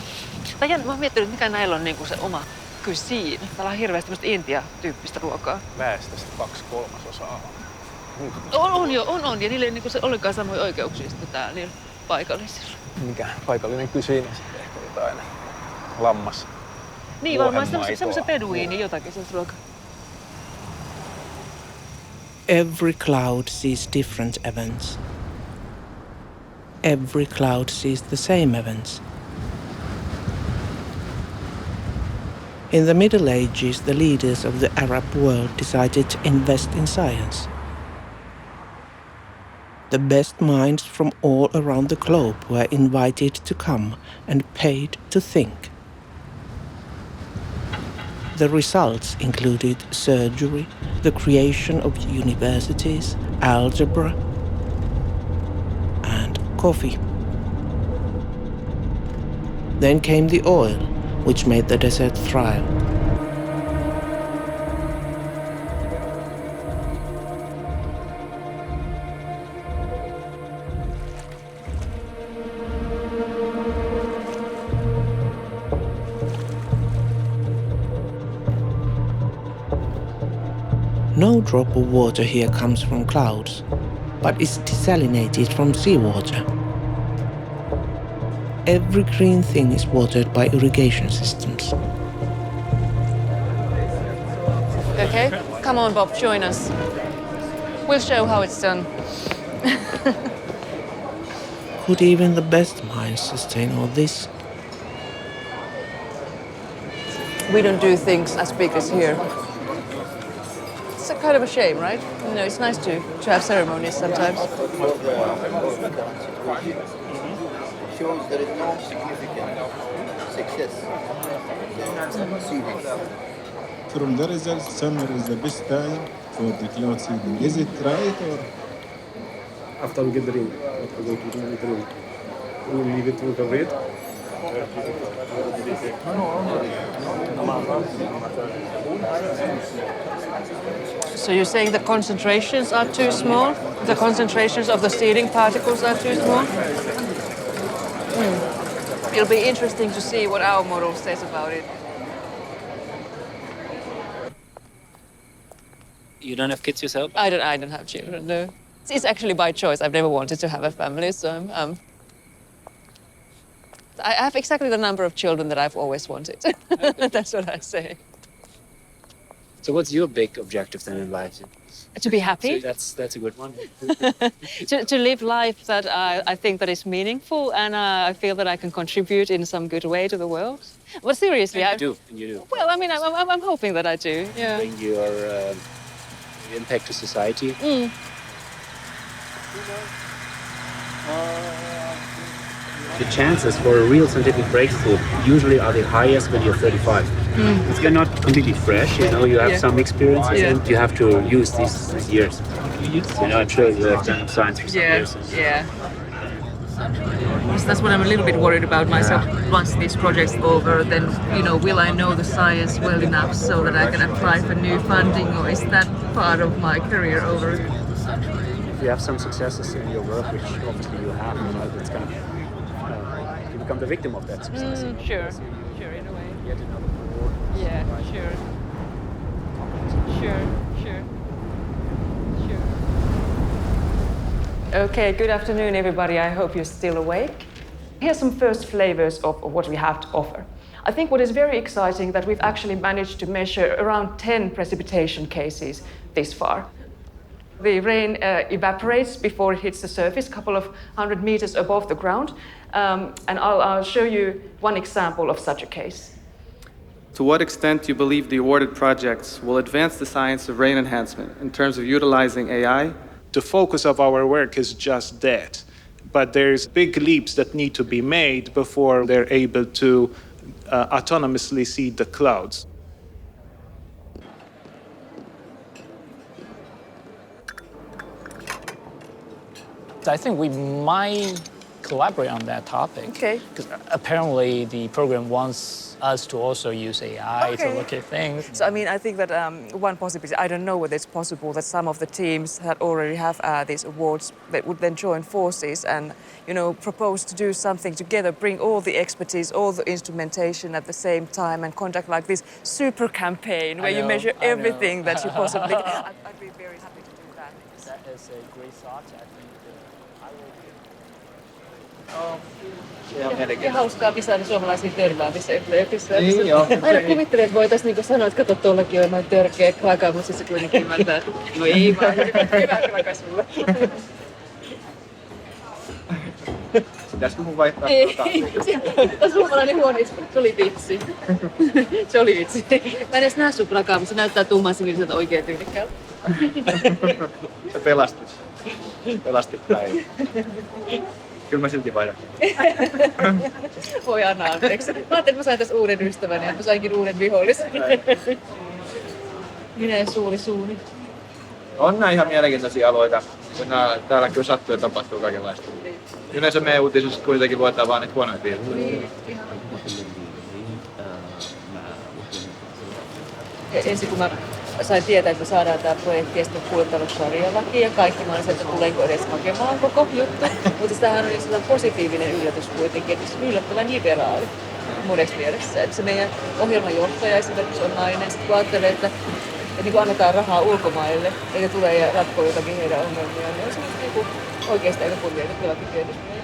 Tai jännä, mä oon miettinyt, mikä näillä on niinku se oma cuisine. Täällä on hirveästi tämmöistä Intia-tyyppistä ruokaa. Väestöstä 2/3. On. Ja niillä ei niinku se ollenkaan samoja oikeuksia sitten täällä niillä paikallisilla. Mikä paikallinen kysiini sitten ehkä jotain lammas. Niin, varmaan semmoisen beduiini jotakin sellaista ruokaa. Every cloud sees different events. Every cloud sees the same events. In the Middle Ages, the leaders of the Arab world decided to invest in science. The best minds from all around the globe were invited to come and paid to think. The results included surgery, the creation of universities, algebra, and coffee. Then came the oil, which made the desert thrive. No drop of water here comes from clouds, but is desalinated from seawater. Every green thing is watered by irrigation systems. Okay, come on Bob, join us. We'll show how it's done. Could even the best minds sustain all this? We don't do things as big as here. It's a kind of a shame, right? You know, it's nice to have ceremonies sometimes. Shows there is no significant success. From the results, summer is the best time for the cloud seeding. Is it right or? After we get the rain, what we're going to do with the rain? We'll leave it with the rain. So you're saying the concentrations are too small? The concentrations of the seeding particles are too small? It'll be interesting to see what our model says about it. You don't have kids yourself? I don't have children, no. It's actually by choice. I've never wanted to have a family, so I have exactly the number of children that I've always wanted. That's what I say. So what's your big objective then in life? To be happy. So that's a good one. to live life that I think that is meaningful and I feel that I can contribute in some good way to the world. But seriously, You do. Well, I mean, I'm hoping that I do. Yeah. Bring your impact to society. The chances for a real scientific breakthrough usually are the highest when you're 35. It's not completely fresh, you know, you have some experiences and you have to use these years. You know, I'm sure you have done science for some years. Yeah. Because that's what I'm a little bit worried about myself. Once this project's over, then, you know, will I know the science well enough so that I can apply for new funding, or is that part of my career over? If you have some successes in your work, which obviously you have, you know, it's kind of you become the victim of that success. Sure, in a way. Yet another award. Yeah, sure. Okay, good afternoon, everybody. I hope you're still awake. Here's some first flavors of what we have to offer. I think what is very exciting that we've actually managed to measure around 10 precipitation cases this far. The rain evaporates before it hits the surface, a couple of 100 meters above the ground. And I'll show you one example of such a case. To what extent do you believe the awarded projects will advance the science of rain enhancement in terms of utilizing AI? The focus of our work is just that, but there's big leaps that need to be made before they're able to autonomously see the clouds. I think we might collaborate on that topic. Okay. Because apparently the program wants us to also use AI to look at things. So, I mean, I think that one possibility, I don't know whether it's possible that some of the teams that already have these awards that would then join forces and, you know, propose to do something together, bring all the expertise, all the instrumentation at the same time and conduct like this super campaign where you measure everything that you possibly can. I'd be very happy to do that. That is a great thought. I think I will be. Ja hauskaa visailla suomalaisia tervaamissa. Aina kuvittelee, että voitaisiin niinku sanoa, että kato, tuollakin on noin törkeä klaka, mutta siis se kuitenkin ymmärtää, että no ei vaan, hyvä klaka sulle. Pitäisikö mun vaihtaa? Ei, tämä suomalainen huone, se oli vitsi. Se oli vitsi. Mä en edes näe sun klakaa, mutta se näyttää tumman siniseltä oikein tyylikkäältä. Se pelastit päivä. Kyllä mä silti vaihdan. Voi anna anteeksi. Mä ajattelin, että mä sain tässä uuden ystävän ja mä sainkin uuden vihollisen. Minä ja suuni. On nää ihan mielenkiintoisia alueita, kun täällä kyllä sattuu ja tapahtuu kaikenlaista. Yleensä meidän uutisissa kuitenkin luetaan vaan niitä huonoja piirteitä. Ensin kun mä sain tietää, että me saadaan tämä projekti ja sitten kuuluttanut sarjalaki ja kaikki, mä olin että tulenko edes hakemaan koko juttu. Mutta tämähän on sellainen positiivinen yllätys kuitenkin, että se on yllättävän liberaali monessa mielessä. Että se meidän ohjelmanjohtaja esimerkiksi on nainen, sitten kun ajattelee, että niin kun annetaan rahaa ulkomaille, eikä tule ja ratkoo jotakin heidän ongelmiaan, niin on se niin oikeasti aika kunnioitettavakin tietysti.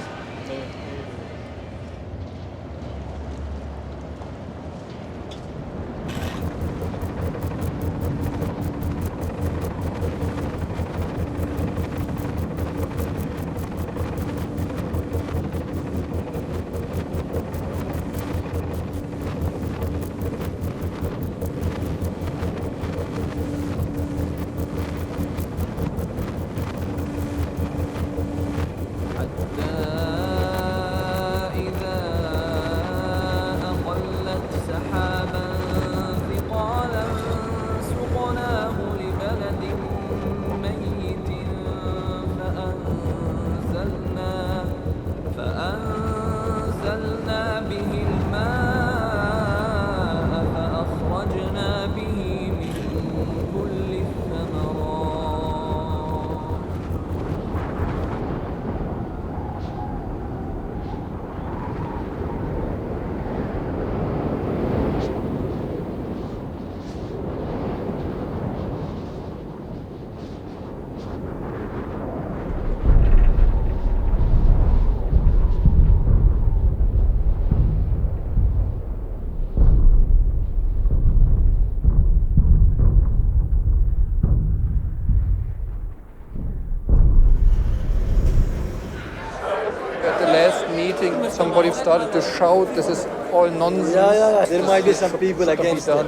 Somebody started to shout, this is all nonsense. Yeah. There might be some people against it.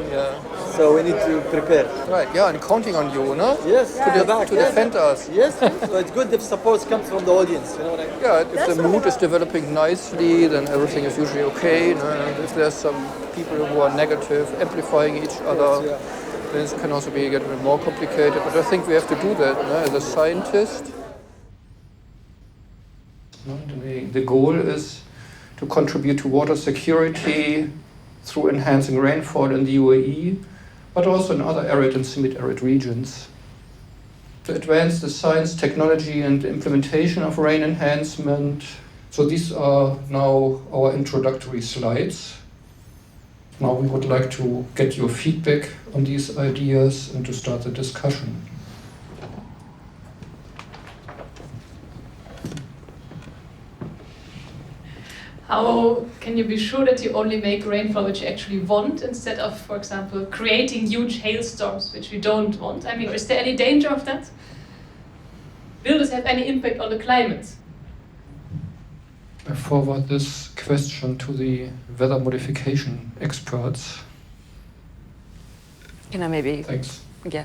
So we need to prepare. Right, yeah, and counting on you, no? Yes, to defend us. Yes, so it's good if support comes from the audience, you know what I mean? Yeah, if the mood is developing nicely, then everything is usually okay. No? And if there's some people who are negative, amplifying each other, This can also be getting a bit more complicated, but I think we have to do that as a scientist. The goal is to contribute to water security through enhancing rainfall in the UAE, but also in other arid and semi-arid regions. To advance the science, technology, and implementation of rain enhancement. So these are now our introductory slides. Now we would like to get your feedback on these ideas and to start the discussion. How can you be sure that you only make rainfall which you actually want instead of, for example, creating huge hailstorms which we don't want? I mean, is there any danger of that? Will this have any impact on the climate? I forward this question to the weather modification experts. Can I maybe? Thanks. Yeah.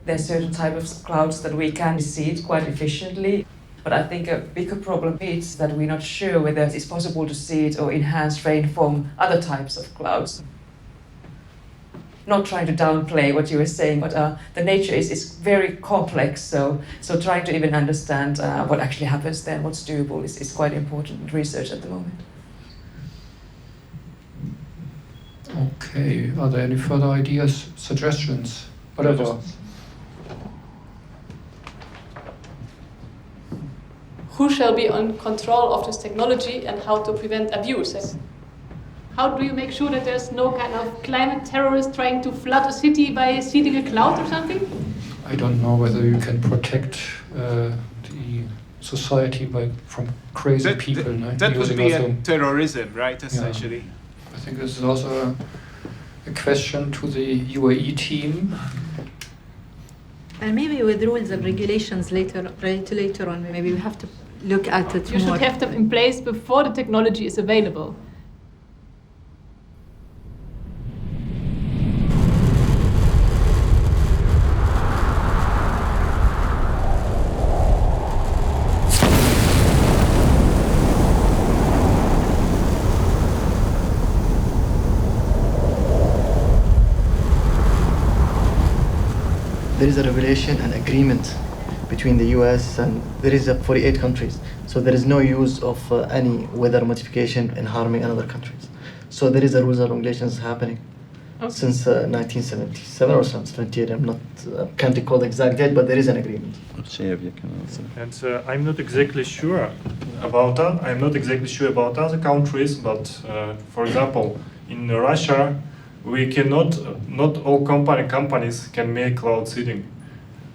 There's certain type of clouds that we can see it quite efficiently. But I think a bigger problem is that we're not sure whether it's possible to see it or enhance rain from other types of clouds. Not trying to downplay what you were saying, but the nature is very complex, so trying to even understand what actually happens there and what's doable is quite important research at the moment. Okay, are there any further ideas, suggestions, whatever? Who shall be on control of this technology and how to prevent abuse? How do you make sure that there's no kind of climate terrorist trying to flood a city by seeding a cloud or something? I don't know whether you can protect the society from crazy people. That would be a terrorism, right, essentially? Yeah. I think this is also a question to the UAE team. And maybe with rules and regulations later on, maybe we have to look at it more. You should have them in place before the technology is available. There is a regulation and agreement between the US and there is 48 countries. So there is no use of any weather modification in harming other countries. So there is a rules and regulations happening since 1977 or 78. Can't recall the exact date, but there is an agreement. And I'm not exactly sure about that. I'm not exactly sure about other countries, but for example, in Russia, we cannot, not all companies can make cloud seeding.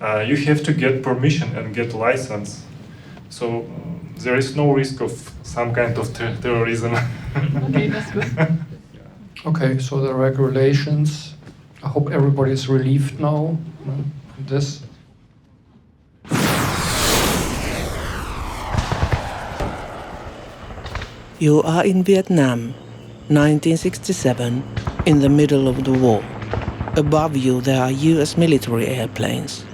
You have to get permission and get license. So there is no risk of some kind of terrorism. Okay, that's good. Okay, so the regulations, I hope everybody is relieved now from this. You are in Vietnam, 1967, in the middle of the war. Above you there are US military airplanes.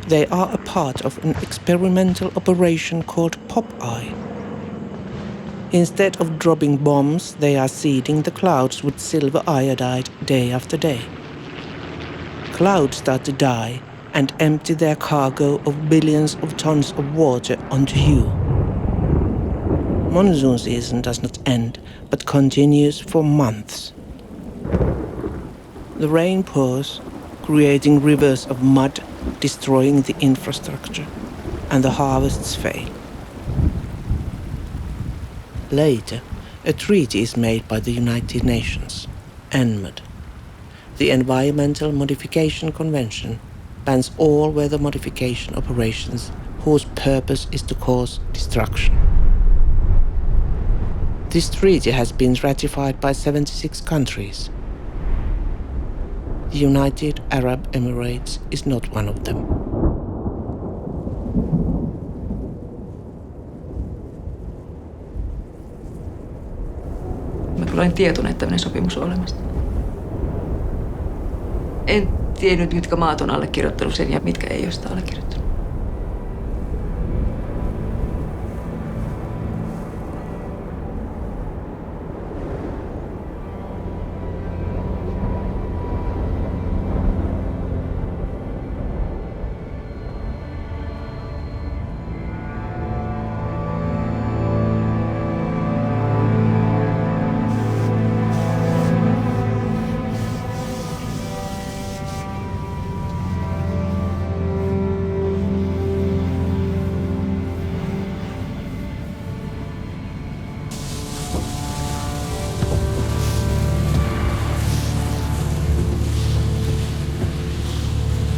They are a part of an experimental operation called Popeye. Instead of dropping bombs, they are seeding the clouds with silver iodide day after day. Clouds start to die and empty their cargo of billions of tons of water onto you. Monsoon season does not end, but continues for months. The rain pours, creating rivers of mud, destroying the infrastructure, and the harvests fail. Later, a treaty is made by the United Nations, Enhancement. The Environmental Modification Convention bans all weather modification operations whose purpose is to cause destruction. This treaty has been ratified by 76 countries. The United Arab Emirates is not one of them. Mä kyllä olin tietoinen, että tämmöinen sopimus on olemassa. En tiennyt, mitkä maat on allekirjoittanut sen ja mitkä ei ole sitä allekirjoittanut.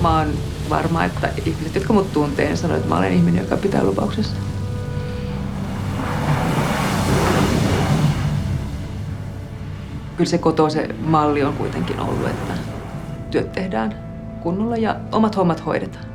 Mä oon varma, että ihmiset, jotka mut tuntee, sanoo, että mä olen ihminen, joka pitää lupauksesta. Kyllä se kotoa se malli on kuitenkin ollut, että työt tehdään kunnolla ja omat hommat hoidetaan.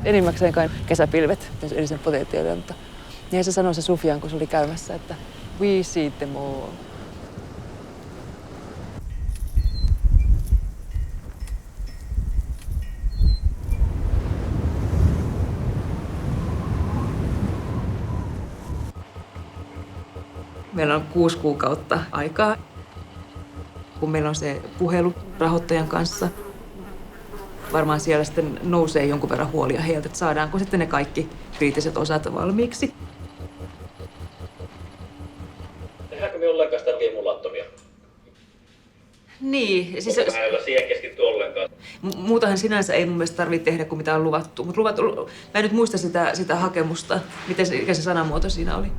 Enimmäkseen kai kesäpilvet, eli sen potentiaalia, mutta niin se sanoi se Sufian, kun se oli käymässä, että we see them all. Meillä on 6 kuukautta aikaa, kun meillä on se puhelu rahoittajan kanssa. Varmaan siellä sitten nousee jonkun verran huolia heiltä, että saadaanko sitten ne kaikki kriittiset osat valmiiksi. Tehdäänkö me ollenkaan sitä mulattomia? Niin. Siis onko hänellä siihen keskitty ollenkaan? Muutahan sinänsä ei mun mielestä tarvitse tehdä kuin mitä on luvattu. Mutta mä en nyt muista sitä hakemusta, mikä se sanamuoto siinä oli.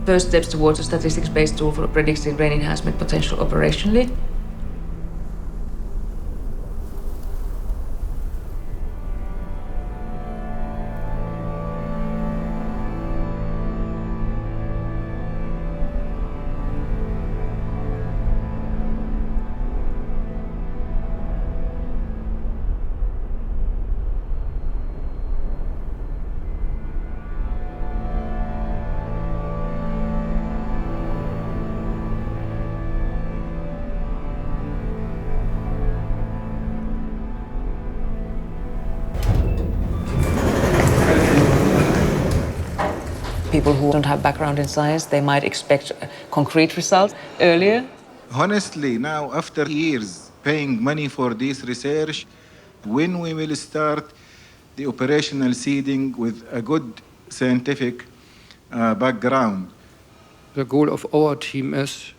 First steps towards a statistics-based tool for predicting rain enhancement potential operationally. People who don't have background in science, they might expect concrete results earlier. Honestly, now after years paying money for this research, when we will start the operational seeding with a good scientific background? The goal of our team is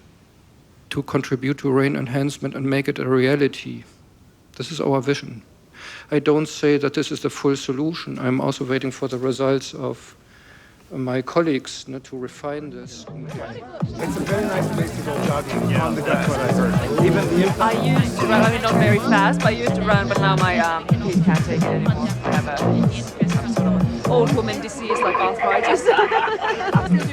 to contribute to rain enhancement and make it a reality. This is our vision. I don't say that this is the full solution. I'm also waiting for the results of my colleagues to refine this. It's a very nice place to go jogging on the gut, what I heard. I used to run, I mean not very fast, but I used to run, but now my feet can't take it anymore. I have some sort of old woman disease like arthritis.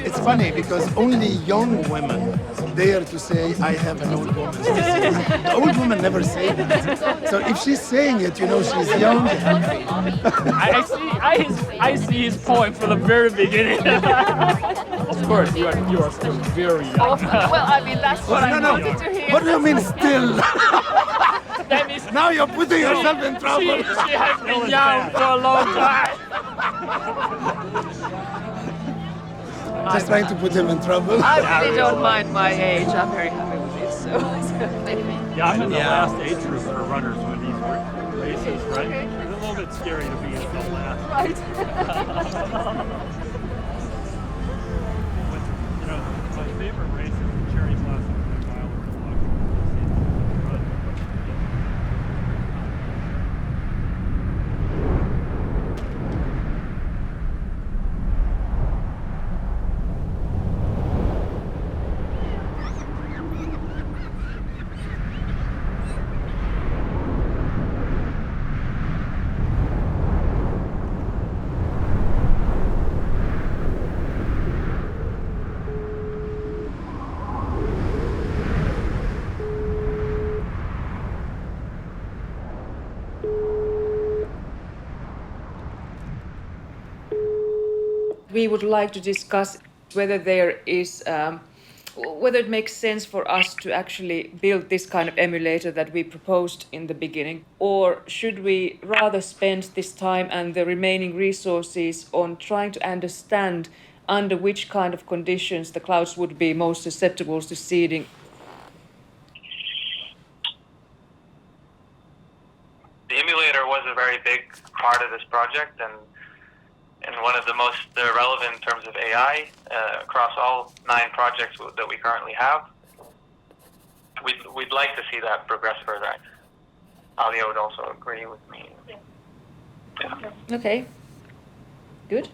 It's funny because only young women dare to say, I have an old woman's disease. The old women never say that. So if she's saying it, you know she's young and healthy. I see his point from the very beginning. Of course, you are still very young. Well, I mean, that's what I wanted to hear. What do you mean still? Now you're putting yourself in trouble. She has been young for a long time. Just trying to put him in trouble. I really don't mind my age. I'm very happy with it. So. Yeah, I'm in the last age group for runners with these races, right? Okay. It's a little bit scary to be in the last. Right. You know, my favorite race is the Cherry Blossom mile We would like to discuss whether there is, whether it makes sense for us to actually build this kind of emulator that we proposed in the beginning, or should we rather spend this time and the remaining resources on trying to understand under which kind of conditions the clouds would be most susceptible to seeding? The emulator was a very big part of this project, and and one of the most relevant in terms of AI across all 9 projects that we currently have. We'd like to see that progress further. Alia would also agree with me. Yeah. Okay, good.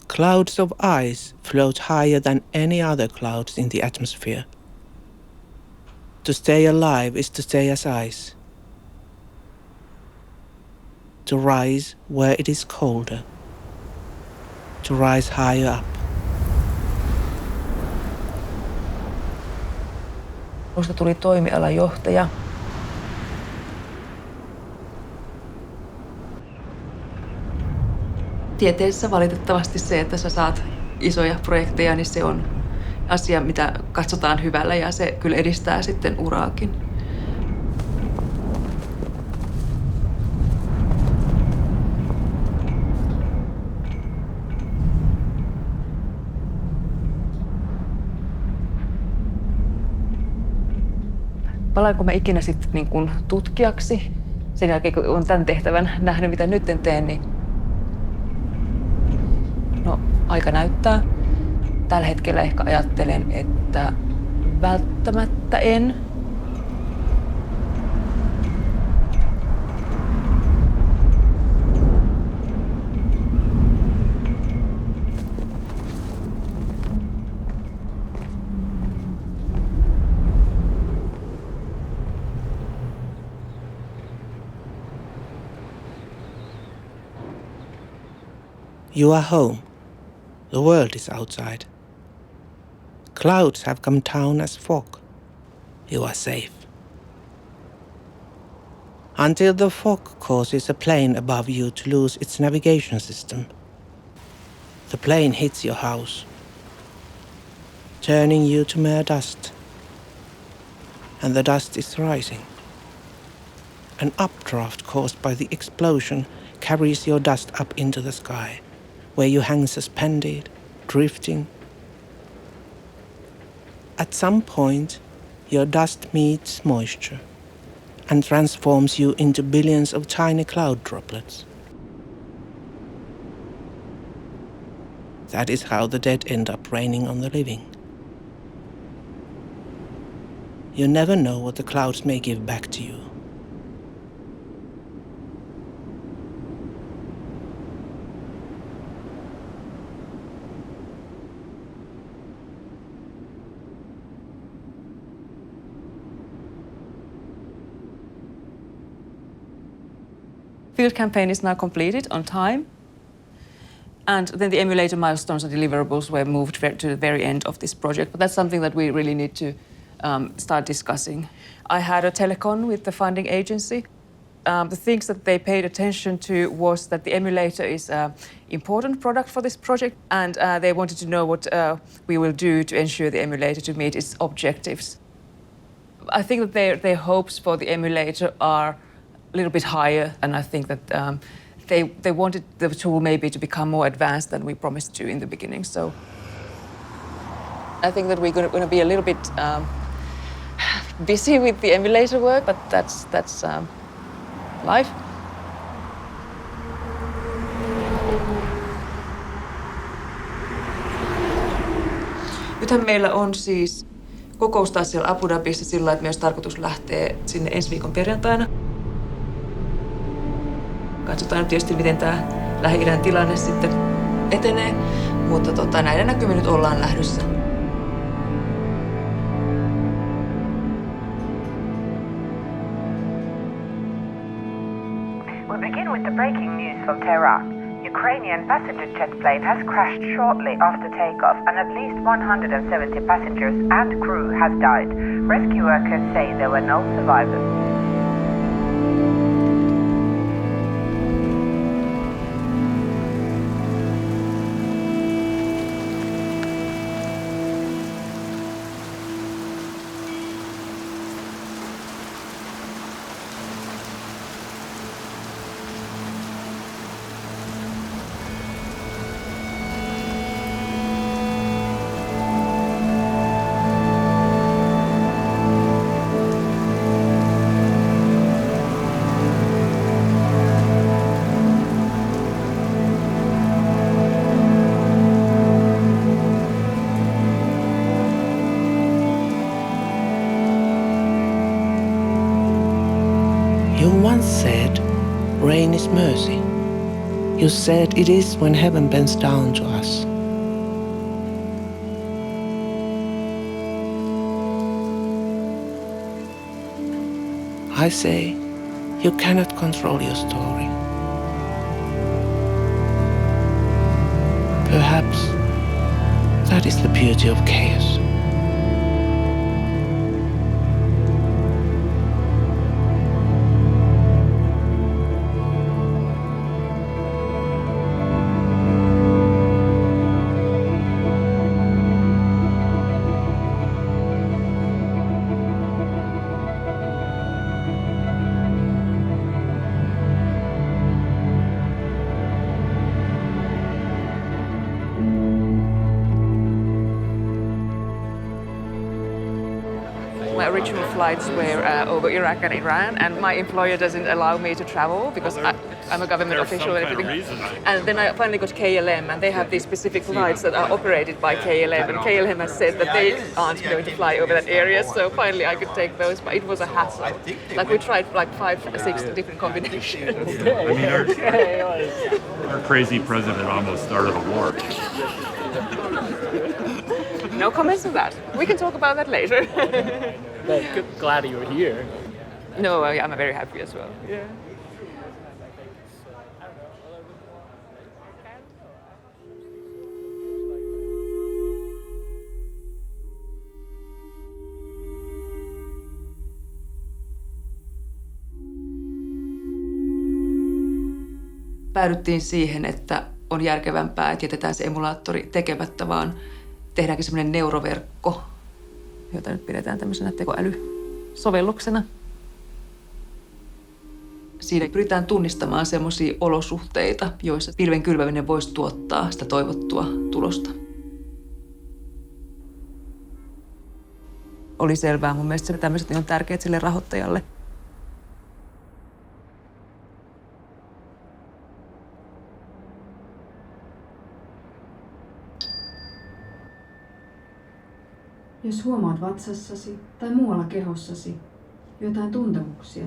Clouds of ice float higher than any other clouds in the atmosphere. To stay alive is to stay as ice. To rise where it is colder. To rise higher up. Minusta tuli toimialajohtaja. Tieteessä valitettavasti se, että sä saat isoja projekteja, niin se on asia, mitä katsotaan hyvällä ja se kyllä edistää sitten uraakin. Palaanko mä ikinä sitten niin kuin tutkijaksi? Sen jälkeen, kun olen tämän tehtävän nähnyt, mitä nyt teen, niin no, aika näyttää. Tällä hetkellä ehkä ajattelen, että välttämättä en. You are home. The world is outside. Clouds have come down as fog. You are safe. Until the fog causes a plane above you to lose its navigation system. The plane hits your house, turning you to mere dust. And the dust is rising. An updraft caused by the explosion carries your dust up into the sky, where you hang suspended, drifting. At some point, your dust meets moisture and transforms you into billions of tiny cloud droplets. That is how the dead end up raining on the living. You never know what the clouds may give back to you. Field campaign is now completed on time. And then the emulator milestones and deliverables were moved to the very end of this project. But that's something that we really need to start discussing. I had a telecon with the funding agency. The things that they paid attention to was that the emulator is an important product for this project. And they wanted to know what we will do to ensure the emulator to meet its objectives. I think that their hopes for the emulator are a little bit higher, and I think that they wanted the tool maybe to become more advanced than we promised to in the beginning. So I think that we're going to be a little bit busy with the emulator work, but that's life. Nythän meillä on siis kokous taas siellä Abu Dhabissa sillä, että myös tarkoitus lähtee sinne ensi viikon perjantaina. Katsotaan nyt tietysti, miten tämä Lähi-idän tilanne sitten etenee, mutta näiden näkymin nyt ollaan lähdössä. We begin with the breaking news from Tehran. Ukrainian passenger jet plane has crashed shortly after takeoff and at least 170 passengers and crew has died. Rescue workers say there were no survivors. You once said, rain is mercy. You said it is when heaven bends down to us. I say, you cannot control your story. Perhaps that is the beauty of chaos. My original flights were over Iraq and Iran, and my employer doesn't allow me to travel because I'm a government official and everything. And then I finally got KLM, and they have these specific flights that are operated by KLM, and KLM has said that they aren't going to fly over that area, so finally I could take those, but it was a hassle. Like we tried like 5 or 6 different combinations. I mean, our crazy president almost started a war. No comments on that. We can talk about that later. Glad you're here. No, I'm very happy as well. Yeah. Päädyttiin siihen, että on järkevämpää, että jätetään se emulaattori tekemättä, vaan tehdäänkin semmoinen neuroverkko, jota nyt pidetään tämmöisenä tekoälysovelluksena. Siinä pyritään tunnistamaan semmoisia olosuhteita, joissa pilven kylväminen voisi tuottaa sitä toivottua tulosta. Oli selvää mun mielestä, että tämmöiset on tärkeät sille rahoittajalle. Jos huomaat vatsassasi tai muualla kehossasi jotain tuntemuksia,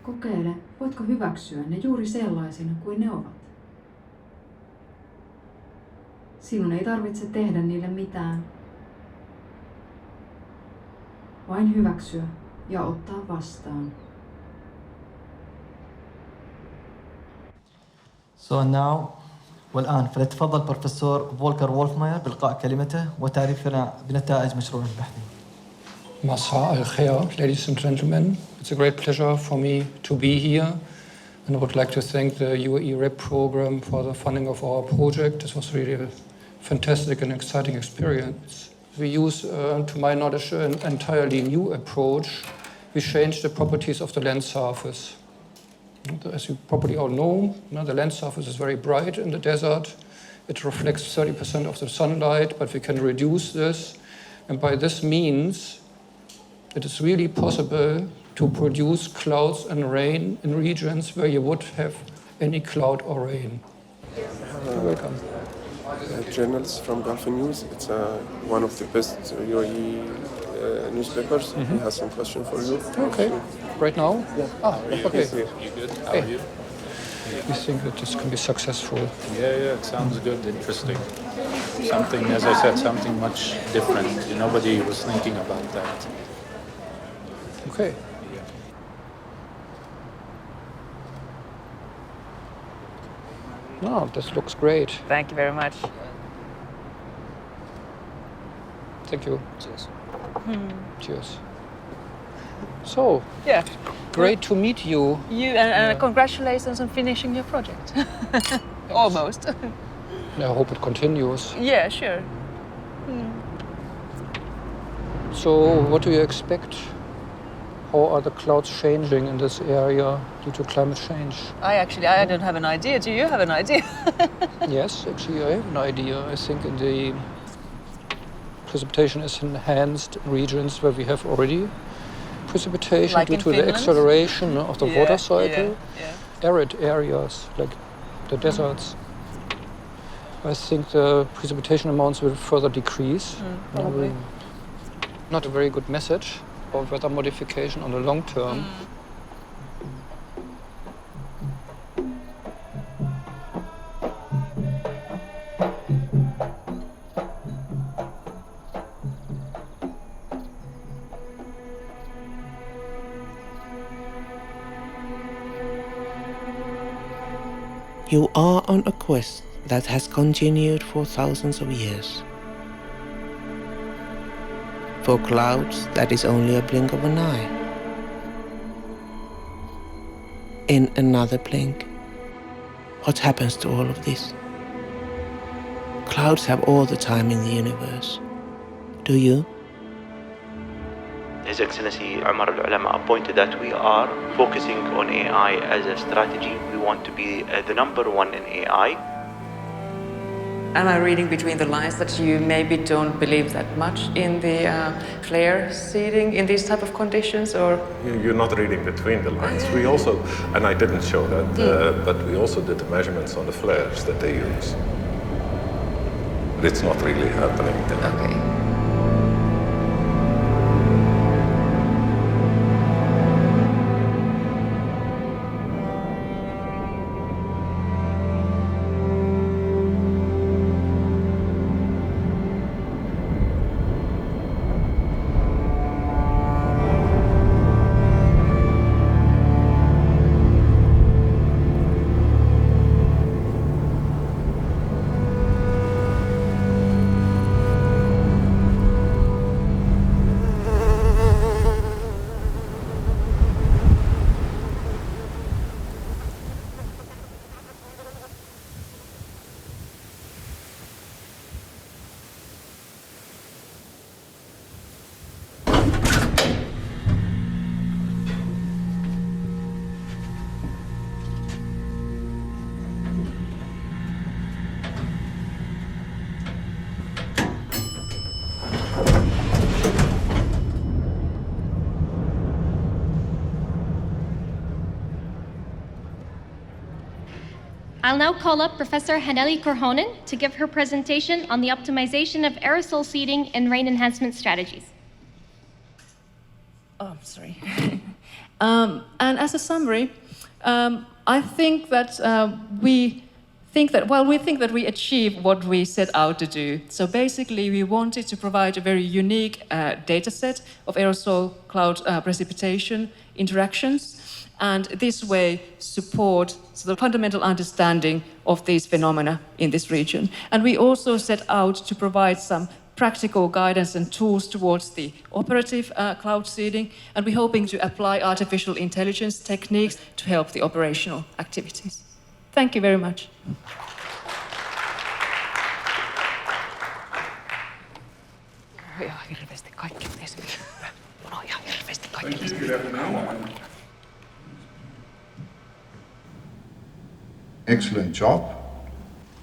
kokeile, voitko hyväksyä ne juuri sellaisina kuin ne ovat. Sinun ei tarvitse tehdä niille mitään, vain hyväksyä ja ottaa vastaan. So now والآن فليتفضل بروفيسور فولكر وولفماير بإلقاء كلمته وتعريفنا بنتائج مشروعه البحثي. Masa al-Khair, ladies and gentlemen. It's a great pleasure for me to be here, and I would like to thank the UAE REP program for the funding of our project. This was really a fantastic and exciting experience. We use, to my knowledge, an entirely new approach. We changed the properties of the land surface. As you probably all know, the land surface is very bright in the desert. It reflects 30% of the sunlight, but we can reduce this. And by this means, it is really possible to produce clouds and rain in regions where you would have any cloud or rain. You're welcome. Journals from Gulf News. It's one of the best UAE newspapers. He has some question for you. Okay. Right now? Yeah. Okay. You good? How are you? We think that this can be successful. Yeah, it sounds good, interesting. Something, as I said, something much different. Nobody was thinking about that. Okay. No, this looks great. Thank you very much. Thank you. Cheers. Cheers. So, yeah, great to meet you. You and congratulations on finishing your project. Almost. I hope it continues. Yeah, sure. So, what do you expect? How are the clouds changing in this area due to climate change? I don't have an idea. Do you have an idea? Yes, actually I have an idea. I think in the precipitation is enhanced regions where we have already precipitation like due to Finland? the acceleration of the water cycle. Yeah. Arid areas like the deserts. I think the precipitation amounts will further decrease. Probably. Not a very good message of weather modification on the long term. You are on a quest that has continued for thousands of years. For clouds, that is only a blink of an eye. In another blink, what happens to all of this? Clouds have all the time in the universe. Do you? His Excellency Umar al-Ulama pointed that we are focusing on AI as a strategy. We want to be the number one in AI. Am I reading between the lines that you maybe don't believe that much in the flare seeding in these type of conditions, or? You're not reading between the lines. We also, and I didn't show that, but we also did the measurements on the flares that they use. But it's not really happening. Okay. I'll now call up Professor Haneli Korhonen to give her presentation on the optimization of aerosol seeding and rain enhancement strategies. Oh, I'm sorry. And as a summary, I think that we think that we achieved what we set out to do. So basically, we wanted to provide a very unique data set of aerosol cloud precipitation interactions, and this way support the fundamental understanding of these phenomena in this region. And we also set out to provide some practical guidance and tools towards the operative cloud seeding, and we're hoping to apply artificial intelligence techniques to help the operational activities. Thank you very much. Excellent job.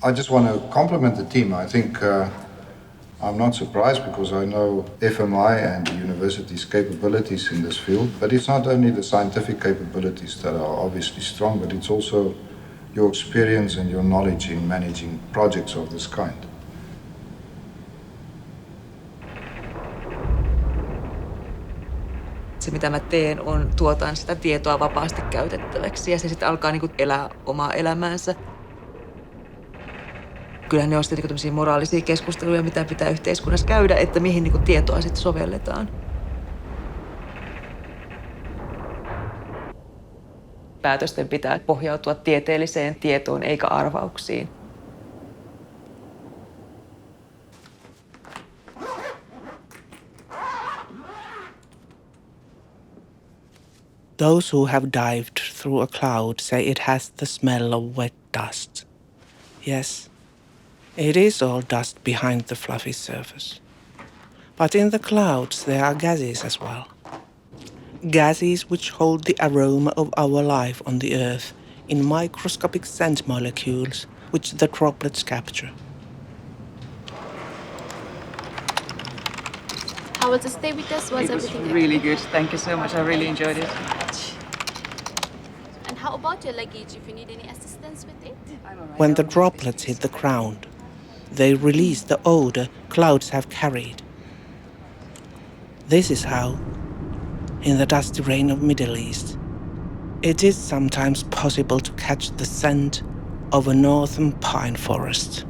I just want to compliment the team. I think I'm not surprised because I know FMI and the university's capabilities in this field, but it's not only the scientific capabilities that are obviously strong, but it's also your experience and your knowledge in managing projects of this kind. Se, mitä mä teen, on tuotan sitä tietoa vapaasti käytettäväksi ja se sitten alkaa niin kuin elää omaa elämäänsä. Kyllähän ne on sitten tämmöisiä moraalisia keskusteluja, mitä pitää yhteiskunnassa käydä, että mihin niin kuin tietoa sitten sovelletaan. Päätösten pitää pohjautua tieteelliseen tietoon eikä arvauksiin. Those who have dived through a cloud say it has the smell of wet dust. Yes, it is all dust behind the fluffy surface. But in the clouds there are gases as well. Gases which hold the aroma of our life on the Earth in microscopic scent molecules which the droplets capture. How was the stay with us? Was It was everything really okay? good. Thank you so much. I really enjoyed it. And how about your luggage? If you need any assistance with it? When the droplets hit the ground, they release the odor clouds have carried. This is how, in the dusty rain of Middle East, it is sometimes possible to catch the scent of a northern pine forest.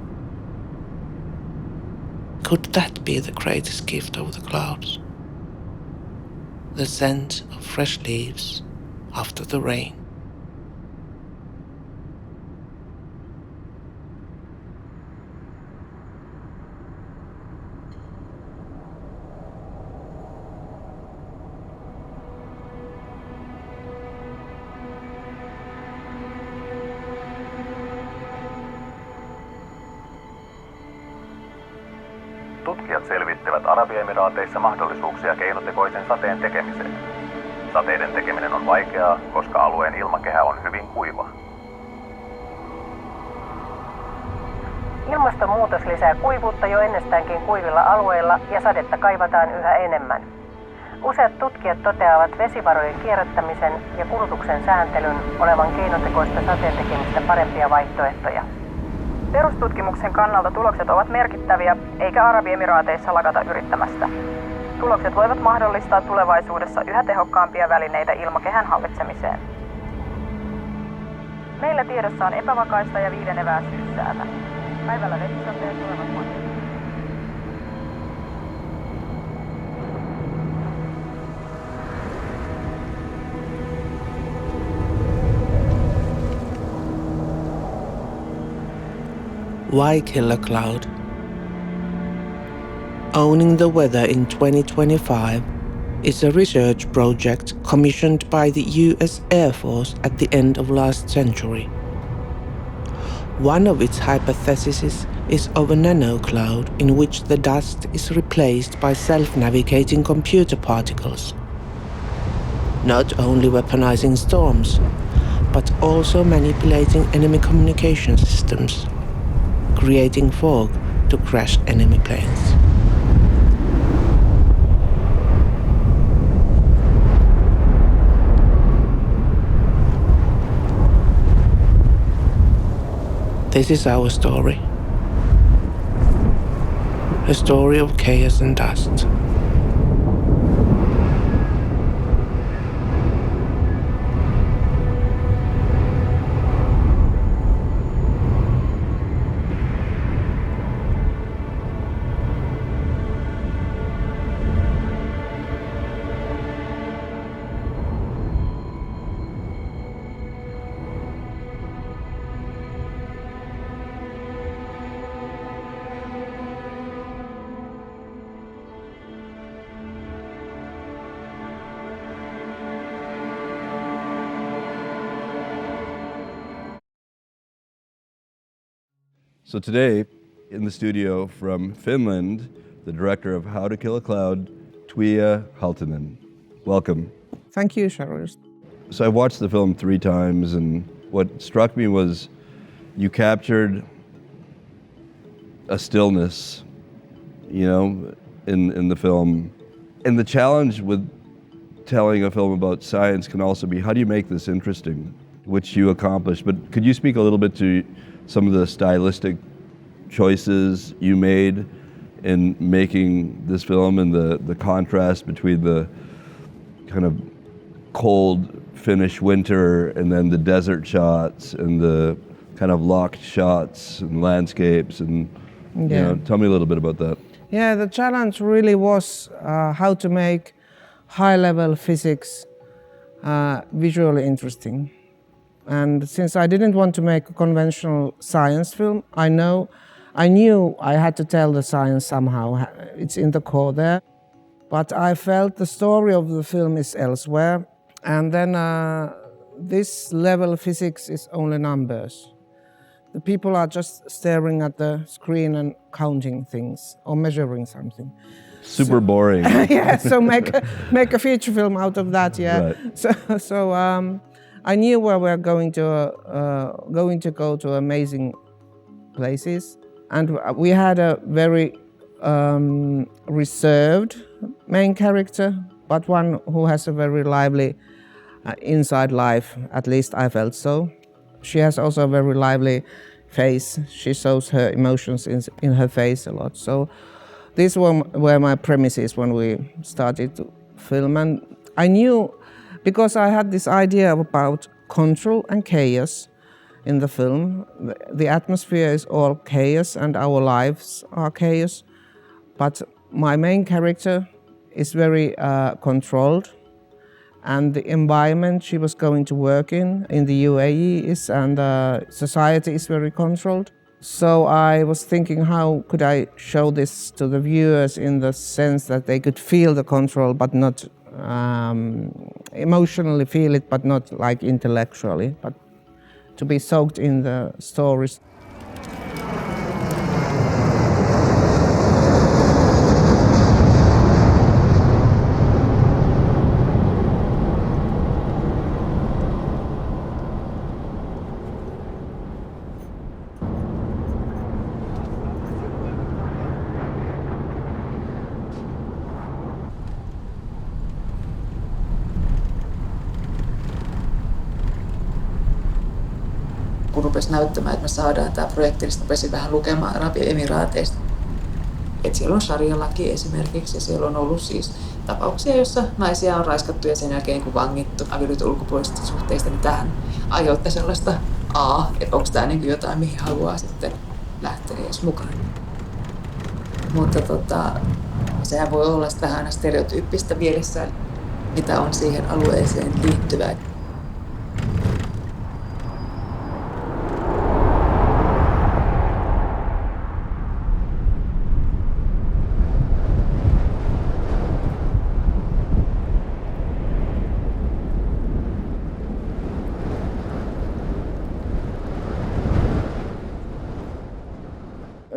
Could that be the greatest gift of the clouds? The scent of fresh leaves after the rain. tutkijat selvittävät Arabiemiraateissa mahdollisuuksia keinotekoisen sateen tekemiseen. Sateiden tekeminen on vaikeaa, koska alueen ilmakehä on hyvin kuiva. Ilmastonmuutos lisää kuivuutta jo ennestäänkin kuivilla alueilla ja sadetta kaivataan yhä enemmän. Useat tutkijat toteavat vesivarojen kierrättämisen ja kulutuksen sääntelyn olevan keinotekoista sateen tekemistä parempia vaihtoehtoja. Perustutkimuksen kannalta tulokset ovat merkittäviä, eikä Arabiemiraateissa lakata yrittämästä. Tulokset voivat mahdollistaa tulevaisuudessa yhä tehokkaampia välineitä ilmakehän hallitsemiseen. Meillä tiedossa on epävakaista ja viilenevää syyssäätä. Päivällä vesisateet tulevat mahdollisesti. Why kill a cloud? Owning the Weather in 2025 is a research project commissioned by the US Air Force at the end of last century. One of its hypotheses is of a nanocloud in which the dust is replaced by self-navigating computer particles, not only weaponizing storms, but also manipulating enemy communication systems, creating fog to crash enemy planes. This is our story. A story of chaos and dust. So today, in the studio from Finland, the director of How to Kill a Cloud, Tuija Halttunen. Welcome. Thank you, Suroosh. So I watched the film 3 times, and what struck me was you captured a stillness, you know, in the film. And the challenge with telling a film about science can also be, how do you make this interesting, which you accomplished. But could you speak a little bit to some of the stylistic choices you made in making this film, and the contrast between the kind of cold Finnish winter and then the desert shots and the kind of locked shots and landscapes, and you know, tell me a little bit about that. Yeah, the challenge really was how to make high-level physics visually interesting. And since I didn't want to make a conventional science film, I knew I had to tell the science somehow. It's in the core there. But I felt the story of the film is elsewhere. And then this level physics is only numbers. The people are just staring at the screen and counting things or measuring something. Super boring. Yeah, so make a feature film out of that, yeah. Right. So I knew where we're going to go to amazing places, and we had a very reserved main character, but one who has a very lively inside life. At least I felt so. She has also a very lively face. She shows her emotions in her face a lot. So these were my premises when we started to film, and I knew. Because I had this idea about control and chaos in the film. The atmosphere is all chaos and our lives are chaos. But my main character is very controlled. And the environment she was going to work in the UAE and society is very controlled. So I was thinking, how could I show this to the viewers in the sense that they could feel the control but not emotionally feel it, but not like intellectually, but to be soaked in the stories. kun rupesi näyttämään, että me saadaan tämä projekti, niin rupesin vähän lukemaan Arabiemiraateista. Että siellä on sharia-laki esimerkiksi, ja siellä on ollut siis tapauksia, joissa naisia on raiskattu ja sen jälkeen kun vangittu avioliiton ulkopuolisista suhteista, niin tähän aiheutti sellaista että onko tämä niin jotain, mihin haluaa sitten lähteä edes mukaan. Mutta sehän voi olla sitä aina stereotyyppistä mielessään, mitä on siihen alueeseen liittyvää.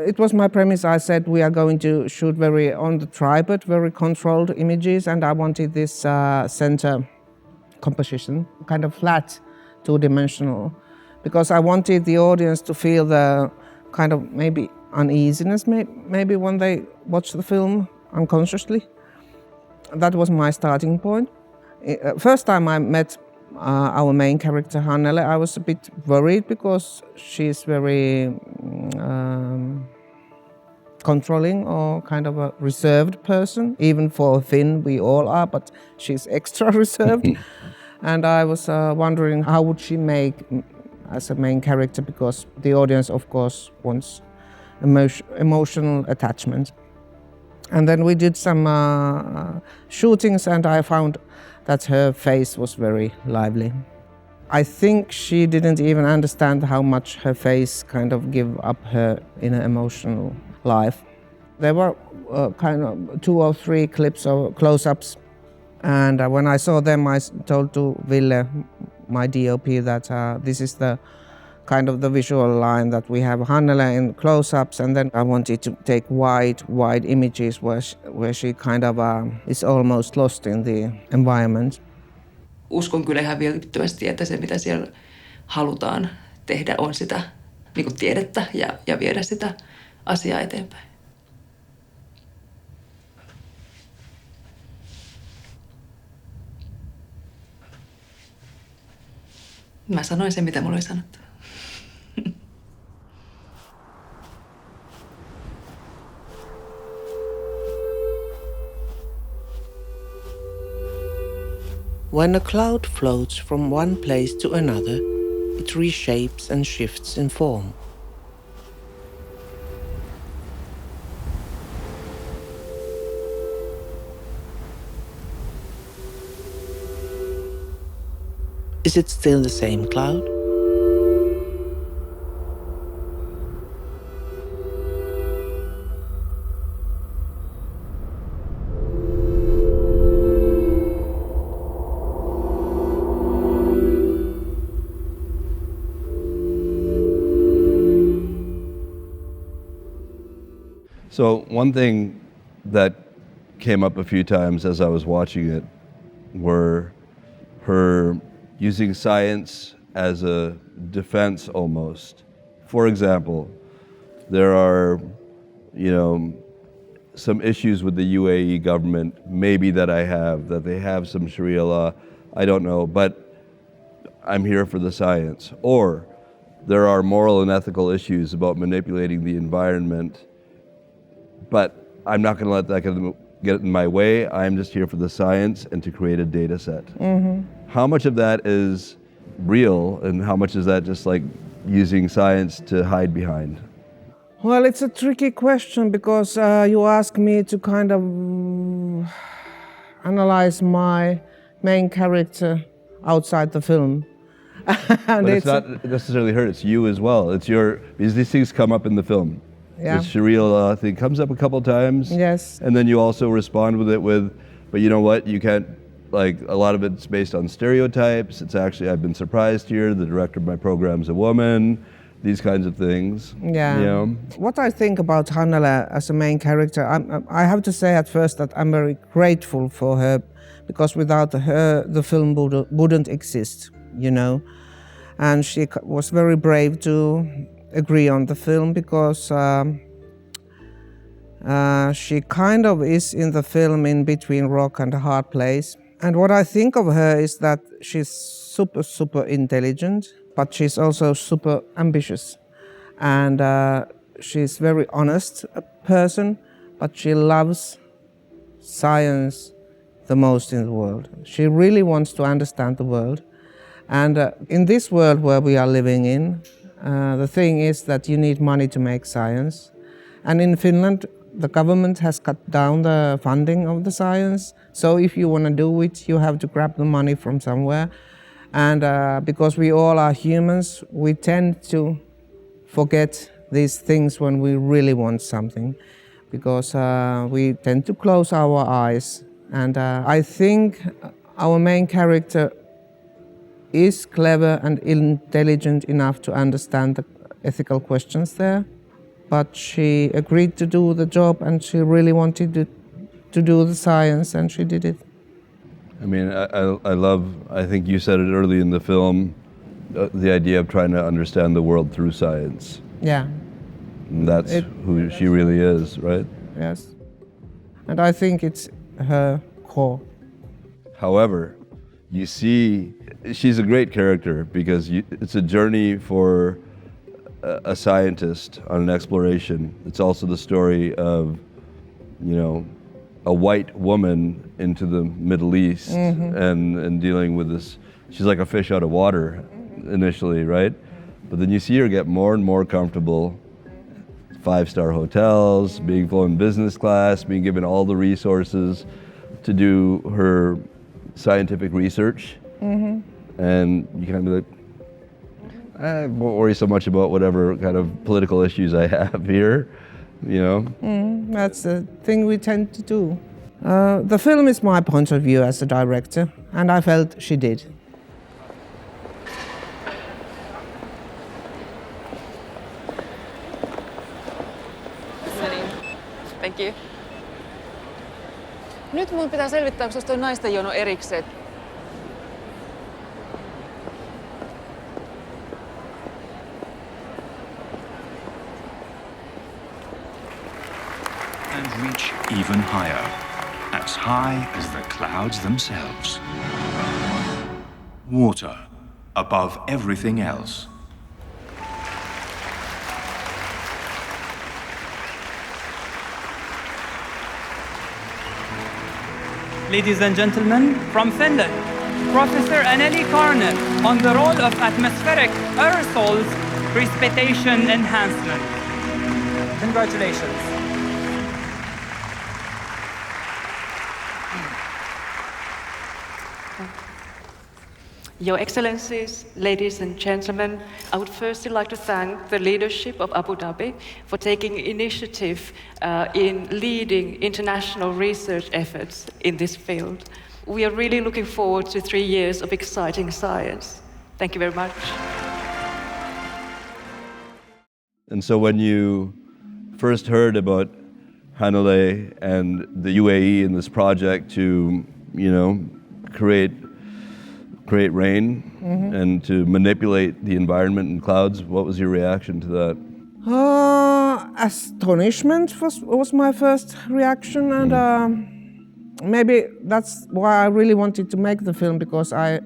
It was my premise. I said we are going to shoot very on the tripod, very controlled images, and I wanted this center composition, kind of flat, two-dimensional, because I wanted the audience to feel the kind of maybe uneasiness, maybe when they watch the film unconsciously. That was my starting point. First time I met our main character, Hannele, I was a bit worried because she's very controlling or kind of a reserved person. Even for a Finn, we all are, but she's extra reserved. And I was wondering how would she make as a main character, because the audience, of course, wants emotional attachment. And then we did some shootings, and I found that her face was very lively. I think she didn't even understand how much her face kind of give up her inner emotional life. There were kind of 2 or 3 clips or close-ups, and when I saw them, I told to Ville, my DOP, that this is the kind of the visual line that we have Hannele in close-ups, and then I wanted to take wide images where she kind of is almost lost in the environment. Uskon kyllä ihan vilpittömästi, että se mitä siellä halutaan tehdä on sitä niin kuin tiedettä ja viedä sitä asiaa eteenpäin. Mä sanoin sen, mitä mulla oli sanottu. When a cloud floats from one place to another, it reshapes and shifts in form. Is it still the same cloud? So one thing that came up a few times as I was watching it were her using science as a defense almost. For example, there are, some issues with the UAE government, maybe that they have some Sharia law, I don't know, but I'm here for the science. Or there are moral and ethical issues about manipulating the environment, but I'm not going to let that get in my way. I'm just here for the science and to create a data set. Mm-hmm. How much of that is real and how much is that just like using science to hide behind? Well, it's a tricky question because you ask me to kind of analyze my main character outside the film. But it's not necessarily her, it's you as well. Because these things come up in the film. Yeah. The Sharia law thing comes up a couple times. Yes. And then you also respond with it but you know what, you can't, like a lot of it's based on stereotypes. It's actually, I've been surprised here, the director of my program's a woman, these kinds of things. Yeah. What I think about Hannele as a main character, I have to say at first that I'm very grateful for her, because without her, the film wouldn't exist, And she was very brave to agree on the film because she kind of is in the film in between rock and a hard place. And what I think of her is that she's super, super intelligent. but she's also super ambitious. And she's very honest person, but she loves science the most in the world. She really wants to understand the world. And in this world where we are living in, the thing is that you need money to make science. And in Finland, the government has cut down the funding of the science. So if you want to do it, you have to grab the money from somewhere. And because we all are humans, we tend to forget these things when we really want something, because we tend to close our eyes. And I think our main character is clever and intelligent enough to understand the ethical questions there. But she agreed to do the job, and she really wanted to do the science, and she did it. I mean, I think you said it early in the film, the idea of trying to understand the world through science. Yeah. And that's who she really is, right? Yes. And I think it's her core. However, you see, she's a great character because it's a journey for a scientist on an exploration. It's also the story of, a white woman into the Middle East and dealing with this. She's like a fish out of water initially, right? But then you see her get more and more comfortable. 5-star hotels, being flown business class, being given all the resources to do her scientific research. And you kind of be like, I won't worry so much about whatever kind of political issues I have here, That's the thing we tend to do. The film is my point of view as a director, and I felt she did. Thank you. Nyt mun pitää selvittää, onko toi naisten jono erikseen. And reach even higher, as high as the clouds themselves. Water above everything else. Ladies and gentlemen, from Finland, Professor Anneli Karnen on the role of atmospheric aerosols, precipitation enhancement. Congratulations. Your Excellencies, ladies and gentlemen, I would firstly like to thank the leadership of Abu Dhabi for taking initiative in leading international research efforts in this field. We are really looking forward to 3 years of exciting science. Thank you very much. And so when you first heard about Hanalei and the UAE in this project to, create rain and to manipulate the environment and clouds, what was your reaction to that? Astonishment was my first reaction, and maybe that's why I really wanted to make the film, because I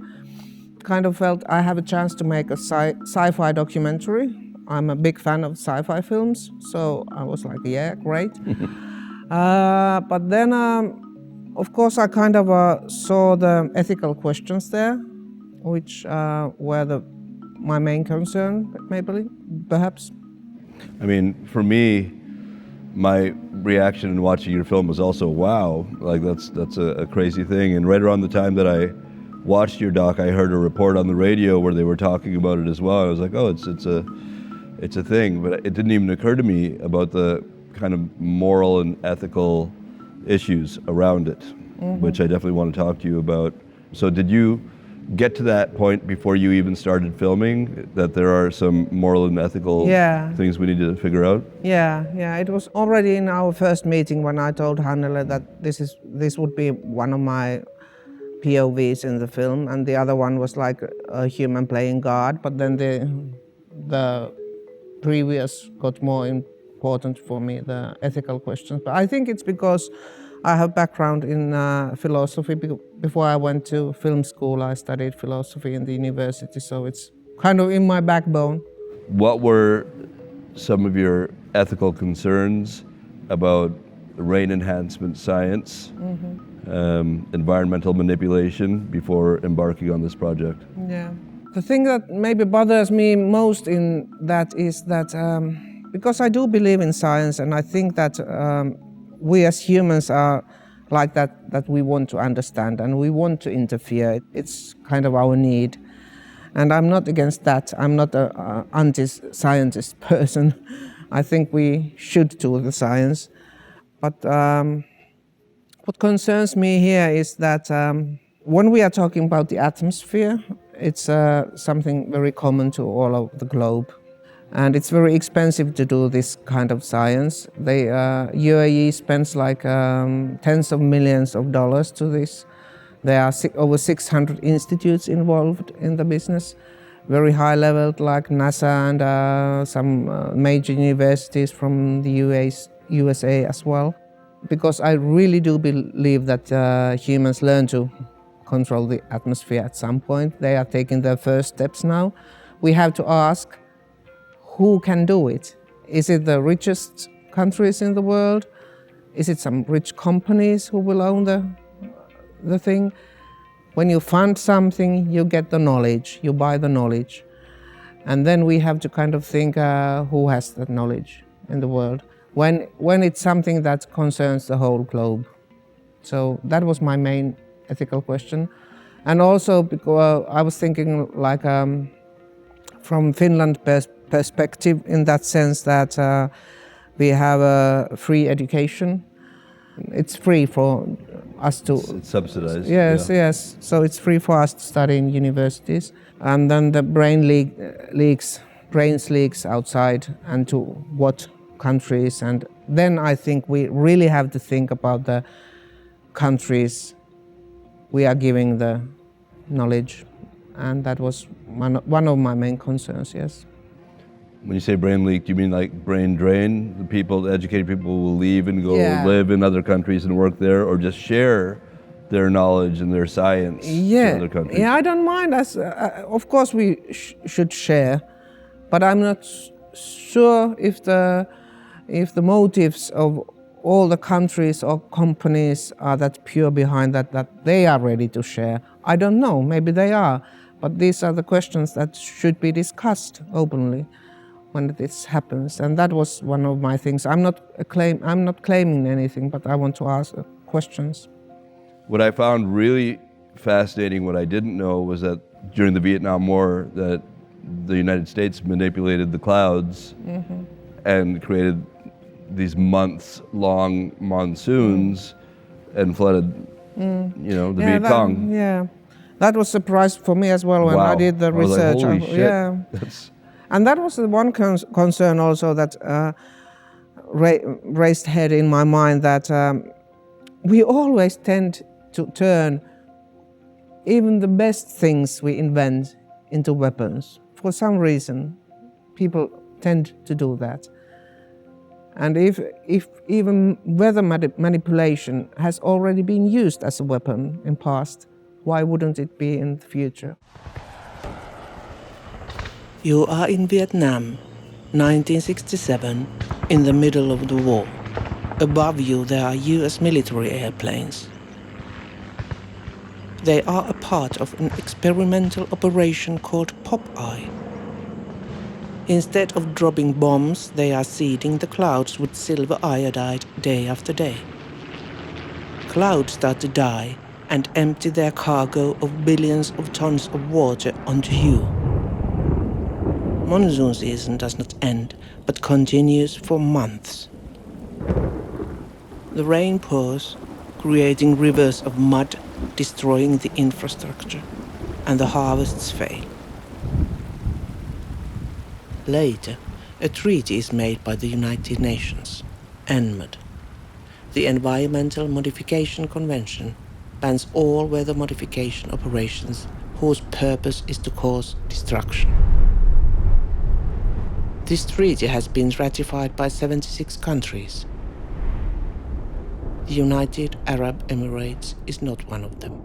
kind of felt I have a chance to make a sci-fi documentary. I'm a big fan of sci-fi films, so I was like, yeah, great. But then, of course, I kind of saw the ethical questions there, which were my main concern, maybe, perhaps. I mean, for me, my reaction in watching your film was also, wow, like that's a crazy thing. And right around the time that I watched your doc, I heard a report on the radio where they were talking about it as well. I was like, oh, it's a thing. But it didn't even occur to me about the kind of moral and ethical issues around it, which I definitely want to talk to you about. So did you get to that point before you even started filming, that there are some moral and ethical things we need to figure out? Yeah. It was already in our first meeting when I told Hannele that this would be one of my POVs in the film, and the other one was like a human playing God. But then the previous got more important for me, the ethical questions. But I think it's because I have background in philosophy. Before I went to film school, I studied philosophy in the university, so it's kind of in my backbone. What were some of your ethical concerns about rain enhancement science, environmental manipulation before embarking on this project? Yeah. The thing that maybe bothers me most in that is that because I do believe in science, and I think that we as humans are like that we want to understand and we want to interfere. It's kind of our need. And I'm not against that. I'm not an anti-scientist person. I think we should do the science. But what concerns me here is that when we are talking about the atmosphere, it's something very common to all over the globe. And it's very expensive to do this kind of science. The UAE spends like tens of millions of dollars to this. There are over 600 institutes involved in the business, very high level like NASA and some major universities from the USA as well. Because I really do believe that humans learn to control the atmosphere at some point. They are taking their first steps now. We have to ask, who can do it? Is it the richest countries in the world? Is it some rich companies who will own the thing? When you fund something, you get the knowledge, you buy the knowledge. And then we have to kind of think who has that knowledge in the world when it's something that concerns the whole globe. So that was my main ethical question. And also because I was thinking like from Finland perspective in that sense that we have a free education. It's free for us to... It's subsidized. Yes, yeah. yes. So it's free for us to study in universities. And then the brains leaks outside and to what countries. And then I think we really have to think about the countries we are giving the knowledge. And that was one of my main concerns, yes. When you say brain leak, do you mean like brain drain? The educated people will leave and go live in other countries and work there, or just share their knowledge and their science in other countries? Yeah, I don't mind. Of course we should share, but I'm not sure if the motives of all the countries or companies are that pure behind that they are ready to share. I don't know, maybe they are, but these are the questions that should be discussed openly when this happens, and that was one of my things. I'm not claiming anything, but I want to ask questions. What I found really fascinating, what I didn't know, was that during the Vietnam War, that the United States manipulated the clouds and created these months-long monsoons and flooded, the Viet Cong. That was a surprise for me as well when I did the research. I was like, holy shit. And that was the one concern also that raised head in my mind, that we always tend to turn even the best things we invent into weapons. For some reason, people tend to do that. And if even weather manipulation has already been used as a weapon in past, why wouldn't it be in the future? You are in Vietnam, 1967, in the middle of the war. Above you there are US military airplanes. They are a part of an experimental operation called Popeye. Instead of dropping bombs, they are seeding the clouds with silver iodide day after day. Clouds start to die and empty their cargo of billions of tons of water onto you. Monsoon season does not end, but continues for months. The rain pours, creating rivers of mud, destroying the infrastructure, and the harvests fail. Later, a treaty is made by the United Nations, Enhancement. The Environmental Modification Convention bans all weather modification operations whose purpose is to cause destruction. This treaty has been ratified by 76 countries. The United Arab Emirates is not one of them.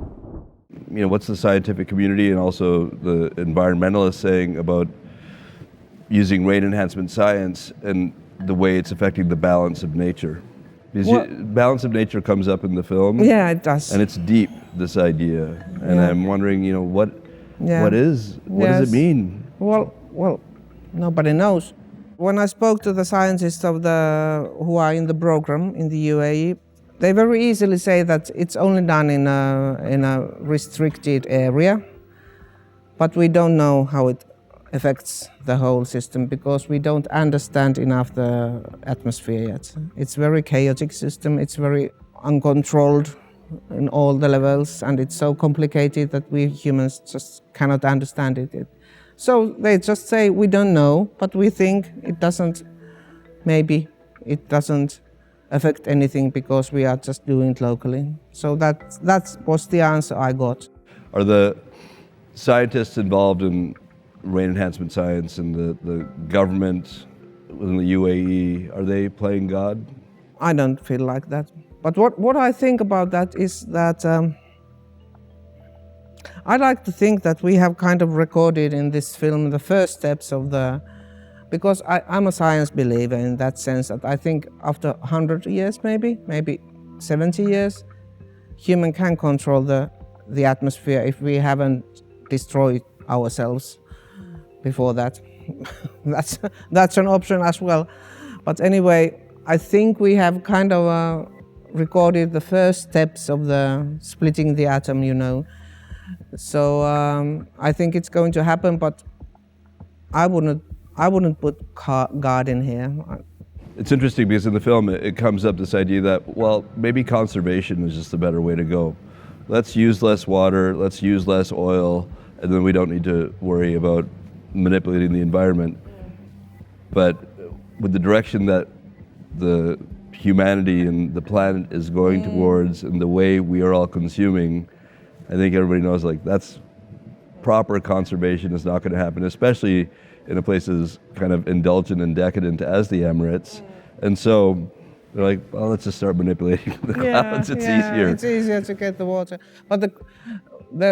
what's the scientific community and also the environmentalists saying about using rain enhancement science and the way it's affecting the balance of nature? Because balance of nature comes up in the film. Yeah, it does. And it's deep, this idea. And Yeah. I'm wondering, what does it mean? Well, nobody knows. When I spoke to the scientists who are in the program in the UAE, they very easily say that it's only done in a restricted area, but we don't know how it affects the whole system because we don't understand enough the atmosphere yet. It's a very chaotic system, it's very uncontrolled in all the levels, and it's so complicated that we humans just cannot understand it. So they just say, we don't know, but we think maybe it doesn't affect anything because we are just doing it locally. So that was the answer I got. Are the scientists involved in rain enhancement science and the government within the UAE, are they playing God? I don't feel like that. But what I think about that is that I like to think that we have kind of recorded in this film the first steps of because I'm a science believer in that sense that I think after 100 years maybe 70 years, human can control the atmosphere if we haven't destroyed ourselves before that. That's an option as well. But anyway, I think we have kind of recorded the first steps of the splitting the atom, So I think it's going to happen, but I wouldn't put God in here. It's interesting because in the film it comes up this idea that, maybe conservation is just a better way to go. Let's use less water, let's use less oil, and then we don't need to worry about manipulating the environment. But with the direction that the humanity and the planet is going towards and the way we are all consuming, I think everybody knows that's proper conservation is not going to happen, especially in a place as kind of indulgent and decadent as the Emirates. And so they're like, let's just start manipulating the clouds. It's easier. It's easier to get the water. But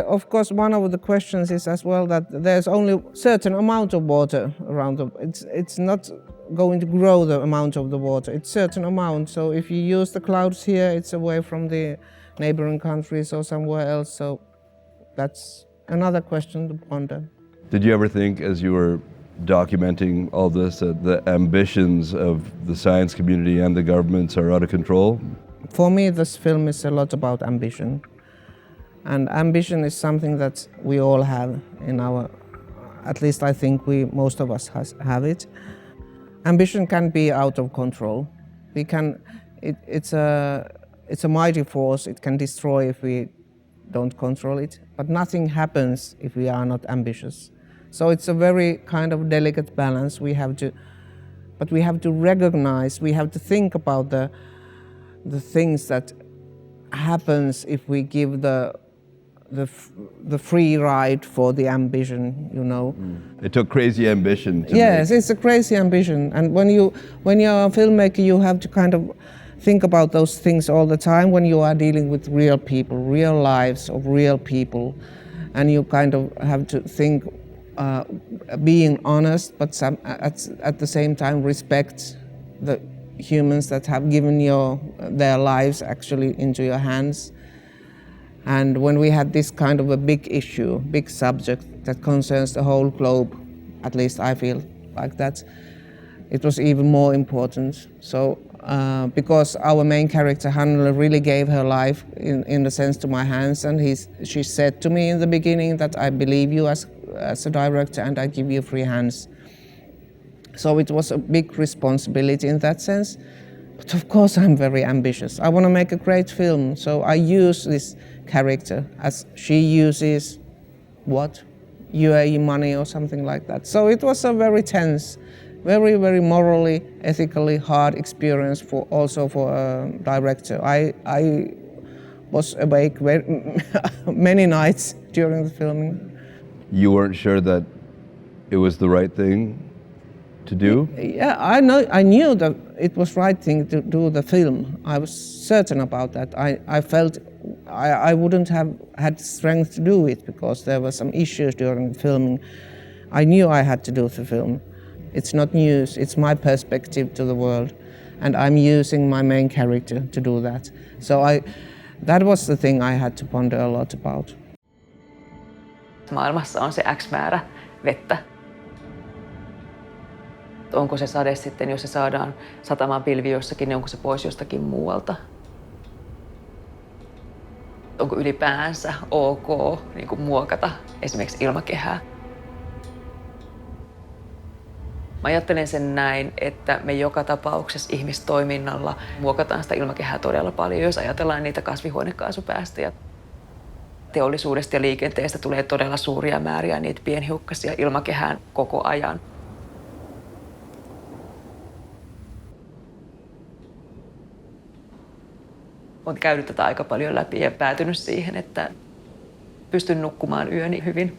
of course, one of the questions is as well that there's only a certain amount of water around. It's not going to grow the amount of the water. It's a certain amount. So if you use the clouds here, it's away from the neighboring countries or somewhere else. So that's another question to ponder. Did you ever think, as you were documenting all this, that the ambitions of the science community and the governments are out of control? For me, this film is a lot about ambition. And ambition is something that we all have in at least I think most of us have it. Ambition can be out of control. It's a mighty force. It can destroy if we don't control it. But nothing happens if we are not ambitious. So it's a very kind of delicate balance. We have to recognize, we have to think about the things that happens if we give the free ride for the ambition, It took crazy ambition to Yes, it's a crazy ambition. And when you're a filmmaker, you have to kind of think about those things all the time when you are dealing with real people, real lives of real people. And you kind of have to think being honest, but at the same time respect the humans that have given their lives actually into your hands. And when we had this kind of a big issue, big subject that concerns the whole globe, at least I feel like that, it was even more important. So because our main character, Hannele, really gave her life in a sense to my hands, and she said to me in the beginning that I believe you as a director and I give you free hands. So it was a big responsibility in that sense. But of course I'm very ambitious. I want to make a great film, so I use this character as she uses UAE money or something like that. So it was a very tense, very, very morally, ethically hard experience also for a director. I was awake many nights during the filming. You weren't sure that it was the right thing to do? Yeah, I knew that it was right thing to do the film. I was certain about that. I felt I wouldn't have had strength to do it because there were some issues during filming. I knew I had to do the film. It's not news, it's my perspective to the world. And I'm using my main character to do that. So that was the thing I had to ponder a lot about. Maailmassa on se X määrä vettä. Onko se sade sitten, jos se saadaan satamaan pilvi jossakin, niin onko se pois jostakin muualta? Onko ylipäänsä ok niin kuin muokata esimerkiksi ilmakehää? Mä ajattelen sen näin, että me joka tapauksessa ihmistoiminnalla muokataan sitä ilmakehää todella paljon, jos ajatellaan niitä kasvihuonekaasupäästöjä. Teollisuudesta ja liikenteestä tulee todella suuria määriä niitä pienhiukkasia ilmakehään koko ajan. Olen käynyt tätä aika paljon läpi ja päätynyt siihen, että pystyn nukkumaan yöni hyvin.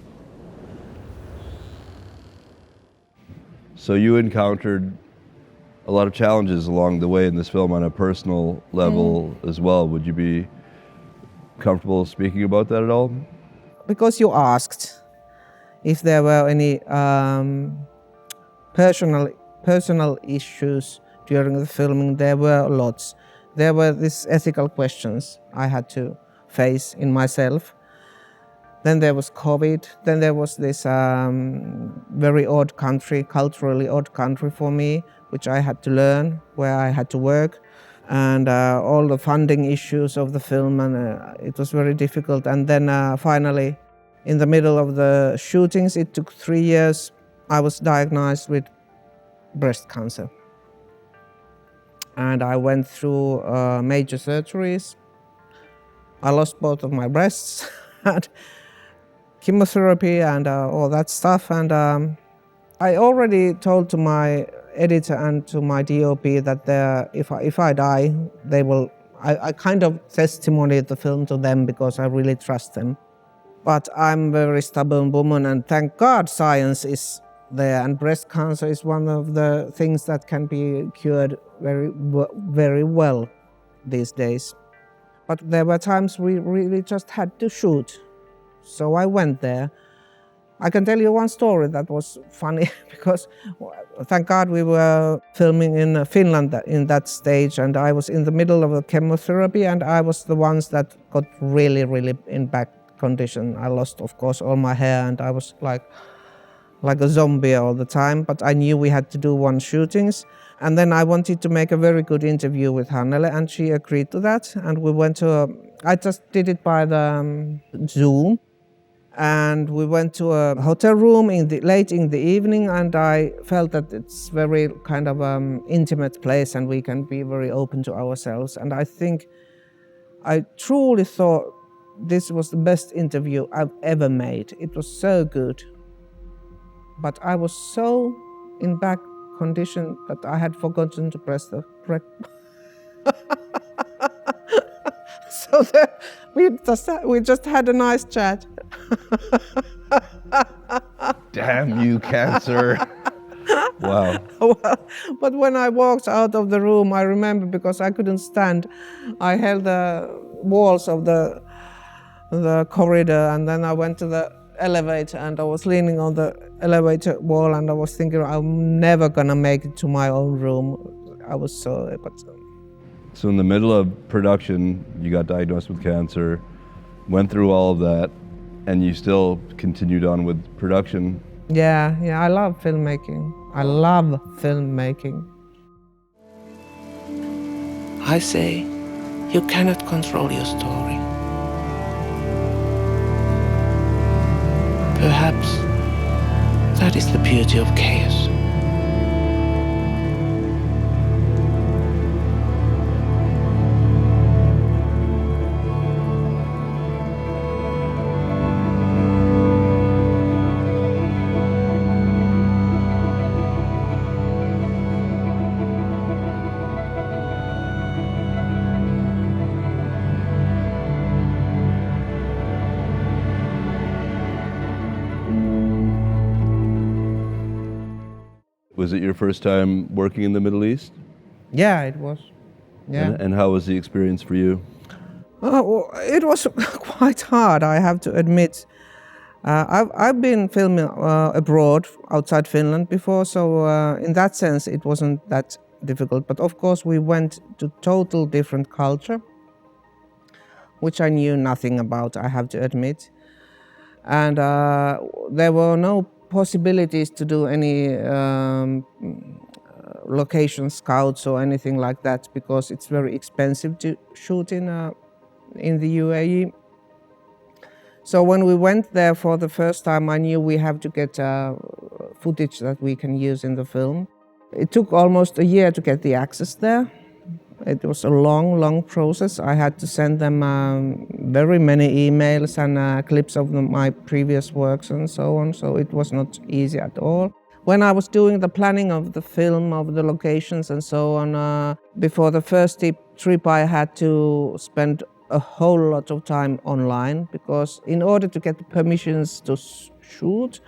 So you encountered a lot of challenges along the way in this film on a personal level as well. Would you be comfortable speaking about that at all? Because you asked if there were any personal issues during the filming, there were lots. There were these ethical questions I had to face in myself. Then there was COVID. Then there was this very odd country, culturally odd country for me, which I had to learn, where I had to work, and all the funding issues of the film, and it was very difficult. And then finally, in the middle of the shootings, it took 3 years, I was diagnosed with breast cancer. And I went through major surgeries. I lost both of my breasts, and chemotherapy and all that stuff. And I already told to my editor and to my DOP that if I die, they will. I kind of testimonied the film to them because I really trust them. But I'm a very stubborn woman, and thank God science is there, and breast cancer is one of the things that can be cured very well these days. But there were times we really just had to shoot. So I went there. I can tell you one story that was funny because thank God we were filming in Finland in that stage, and I was in the middle of the chemotherapy, and I was the ones that got really in bad condition. I lost, of course, all my hair, and I was like a zombie all the time, but I knew we had to do one shootings. And then I wanted to make a very good interview with Hannele, and she agreed to that. And we went to I just did it by the Zoom. And we went to a hotel room late in the evening, and I felt that it's very kind of intimate place, and we can be very open to ourselves. And I think I truly thought this was the best interview I've ever made. It was so good. But I was so in bad condition that I had forgotten to press the rec. So we just had a nice chat. Damn you, cancer. Wow. Well, but when I walked out of the room, I remember, because I couldn't stand, I held the walls of the corridor, and then I went to the elevator, and I was leaning on the elevator wall, and I was thinking I'm never gonna make it to my own room. I was so. So in the middle of production, you got diagnosed with cancer, went through all of that, and you still continued on with production. Yeah, I love filmmaking. I say, you cannot control your story. Perhaps that is the beauty of chaos. Was it your first time working in the Middle East? Yeah, it was. Yeah. And how was the experience for you? Oh, it was quite hard, I have to admit. I've been filming abroad, outside Finland before, so in that sense it wasn't that difficult. But of course we went to total different culture, which I knew nothing about, I have to admit. And there were no possibilities to do any location scouts or anything like that, because it's very expensive to shoot in the UAE. So when we went there for the first time, I knew we have to get footage that we can use in the film. It took almost a year to get the access there. It was a long process. I had to send them very many emails and clips of my previous works and so on, so it was not easy at all. When I was doing the planning of the film, of the locations and so on, before the first trip I had to spend a whole lot of time online, because in order to get the permissions to shoot,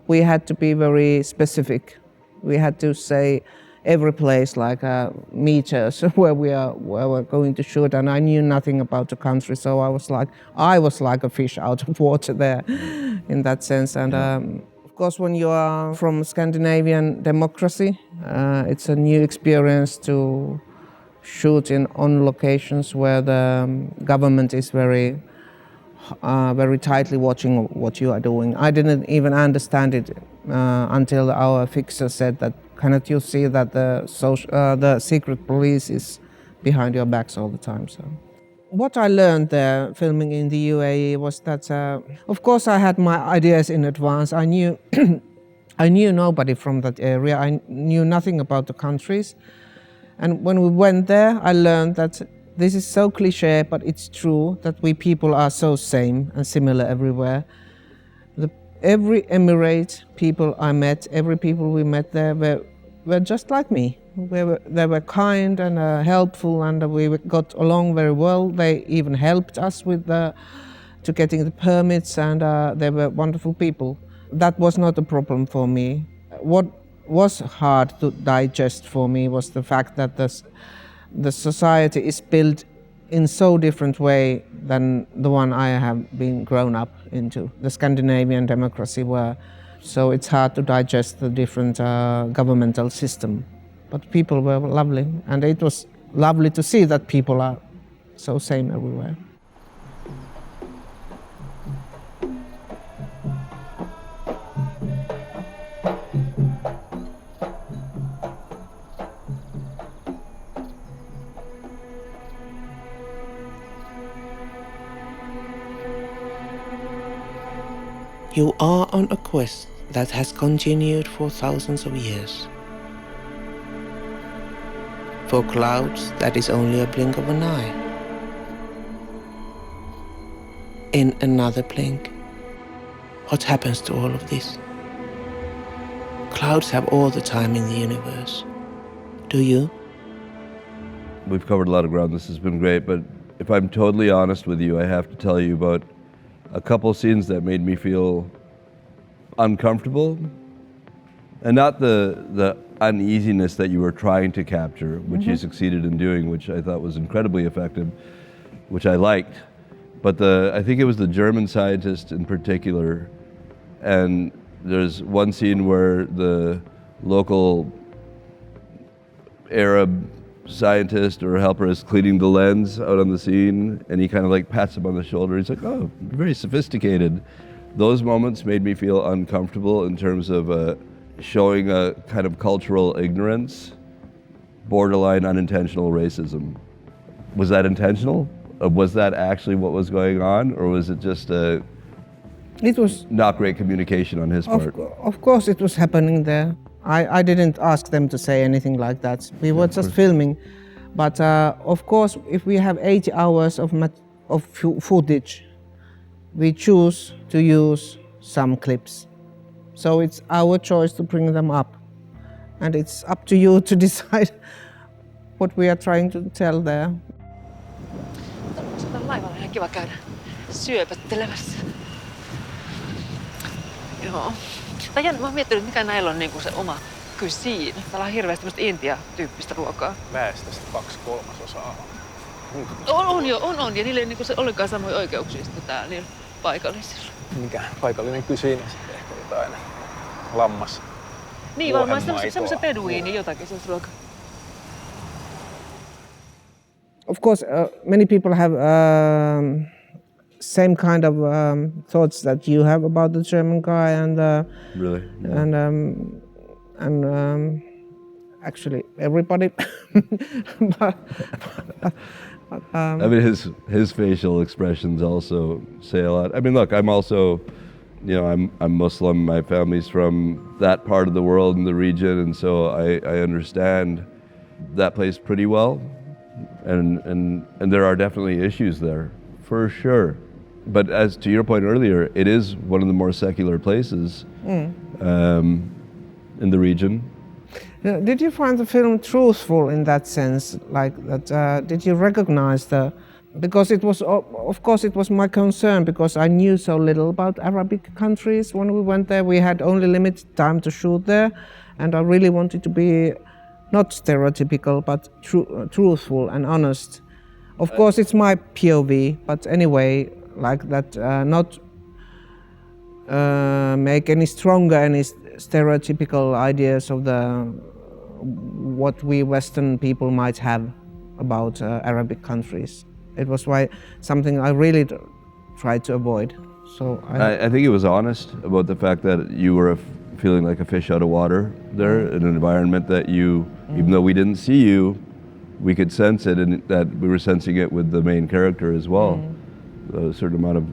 we had to be very specific. We had to say every place, like meters where we're going to shoot, and I knew nothing about the country, so I was like a fish out of water there in that sense. And of course, when you are from Scandinavian democracy, it's a new experience to shoot on locations where the government is very tightly watching what you are doing. I didn't even understand it until our fixer said that, cannot you see that the secret police is behind your backs all the time? So, what I learned there filming in the UAE was that, of course, I had my ideas in advance. I knew I knew nobody from that area. I knew nothing about the countries. And when we went there, I learned that this is so cliche, but it's true that we people are so same and similar everywhere. Every Emirate people I met, every people we met there were just like me. They were kind and helpful, and we got along very well. They even helped us with to getting the permits, and they were wonderful people. That was not a problem for me. What was hard to digest for me was the fact that the society is built in so different way than the one I have been grown up into, the Scandinavian democracy were. So it's hard to digest the different governmental system. But people were lovely, and it was lovely to see that people are so same everywhere. You are on a quest that has continued for thousands of years. For clouds, that is only a blink of an eye. In another blink, what happens to all of this? Clouds have all the time in the universe. Do you? We've covered a lot of ground. This has been great, but if I'm totally honest with you, I have to tell you about a couple scenes that made me feel uncomfortable, and not the uneasiness that you were trying to capture, which you succeeded in doing, which I thought was incredibly effective, which I liked. But I think it was the German scientist in particular, and there's one scene where the local Arab scientist or helper is cleaning the lens out on the scene, and he kind of like pats him on the shoulder. He's like, oh, very sophisticated. Those moments made me feel uncomfortable in terms of showing a kind of cultural ignorance, borderline unintentional racism. Was that intentional? Was that actually what was going on, or was it just it was not great communication on his part? Of course it was happening there. I didn't ask them to say anything like that. We were just filming. But of course, if we have 80 hours of footage, we choose to use some clips. So it's our choice to bring them up. And it's up to you to decide what we are trying to tell there. Laivalla on kiva käydä syöpöttelemässä. Joo. Tai mä oon miettinyt, mikä näillä on niinku se oma cuisine. Täällä on hirveästi tämmöistä Intia-tyyppistä ruokaa. Väestöstä 2/3 On. Ja niillä ei niinku ollenkaan samoja oikeuksia sitten täällä niillä paikallisilla. Mikä paikallinen cuisine sitten ehkä jotain lammas. Niin, varmaan semmoisen beduiini jotakin semmoista ruokaa. Of course, many people have same kind of thoughts that you have about the German guy, and really, and actually everybody. I mean, his facial expressions also say a lot. I mean, look, I'm also, I'm Muslim. My family's from that part of the world and the region, and so I understand that place pretty well. And there are definitely issues there, for sure. But as to your point earlier, it is one of the more secular places in the region. Did you find the film truthful in that sense? Like that? Did you recognize because it was, of course, it was my concern because I knew so little about Arabic countries when we went there. We had only limited time to shoot there, and I really wanted to be not stereotypical, but truthful and honest. Of course, it's my POV, but anyway, like that, not make any stereotypical ideas of what we Western people might have about Arabic countries. It was something I really tried to avoid. So I think it was honest about the fact that you were feeling like a fish out of water there in an environment that even though we didn't see you, we could sense it, and that we were sensing it with the main character as well. A certain amount of,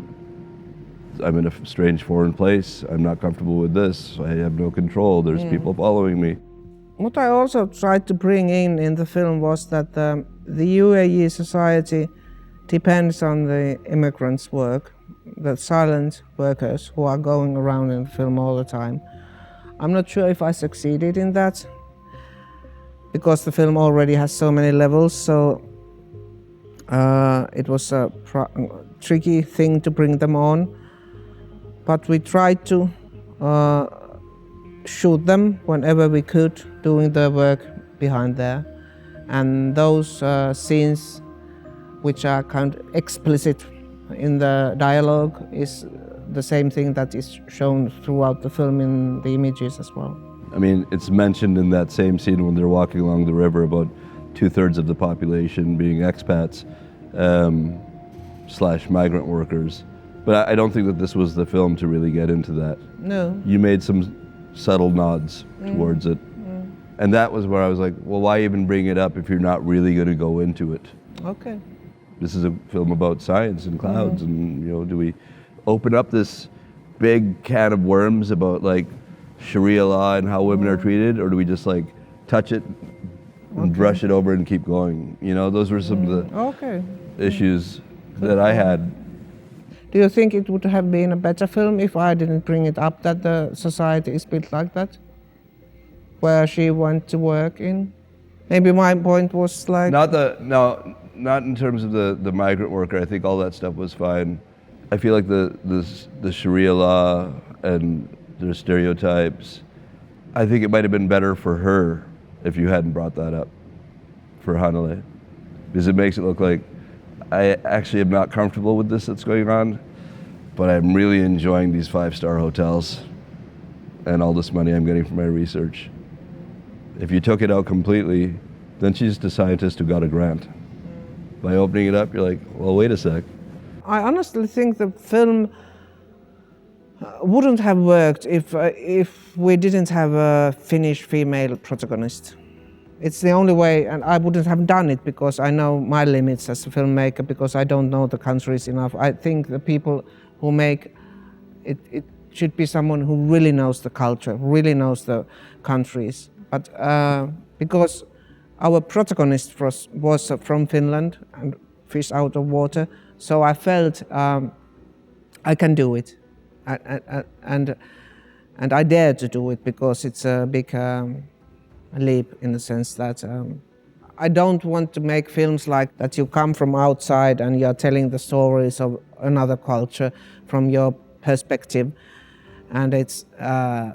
I'm in a strange foreign place, I'm not comfortable with this, I have no control, there's people following me. What I also tried to bring in the film was that the UAE society depends on the immigrants' work, the silent workers who are going around in the film all the time. I'm not sure if I succeeded in that, because the film already has so many levels, so it was a tricky thing to bring them on. But we tried to shoot them whenever we could, doing the work behind there. And those scenes which are kind of explicit in the dialogue is the same thing that is shown throughout the film in the images as well. I mean, it's mentioned in that same scene when they're walking along the river about 2/3 of the population being expats / migrant workers. But I don't think that this was the film to really get into that. No. You made some subtle nods towards it. And that was where I was like, well, why even bring it up if you're not really going to go into it? Okay. This is a film about science and clouds, and do we open up this big can of worms about like Sharia law and how women are treated, or do we just like touch it and brush it over and keep going? Those were some of the issues that I had. Do you think it would have been a better film if I didn't bring it up that the society is built like that, where she went to work in? Maybe my point was like not in terms of the migrant worker. I think all that stuff was fine. I feel like the Sharia law and their stereotypes, I think it might have been better for her if you hadn't brought that up for Hanale, because it makes it look like I actually am not comfortable with this that's going on, but I'm really enjoying these 5-star hotels and all this money I'm getting from my research. If you took it out completely, then she's just a scientist who got a grant. By opening it up, you're like, well, wait a sec. I honestly think the film wouldn't have worked if we didn't have a Finnish female protagonist. It's the only way, and I wouldn't have done it because I know my limits as a filmmaker, because I don't know the countries enough. I think the people who make it should be someone who really knows the culture, really knows the countries. But because our protagonist was from Finland and fish out of water, so I felt I can do it, and I dare to do it because it's a big leap in the sense that I don't want to make films like that you come from outside and you're telling the stories of another culture from your perspective, and it's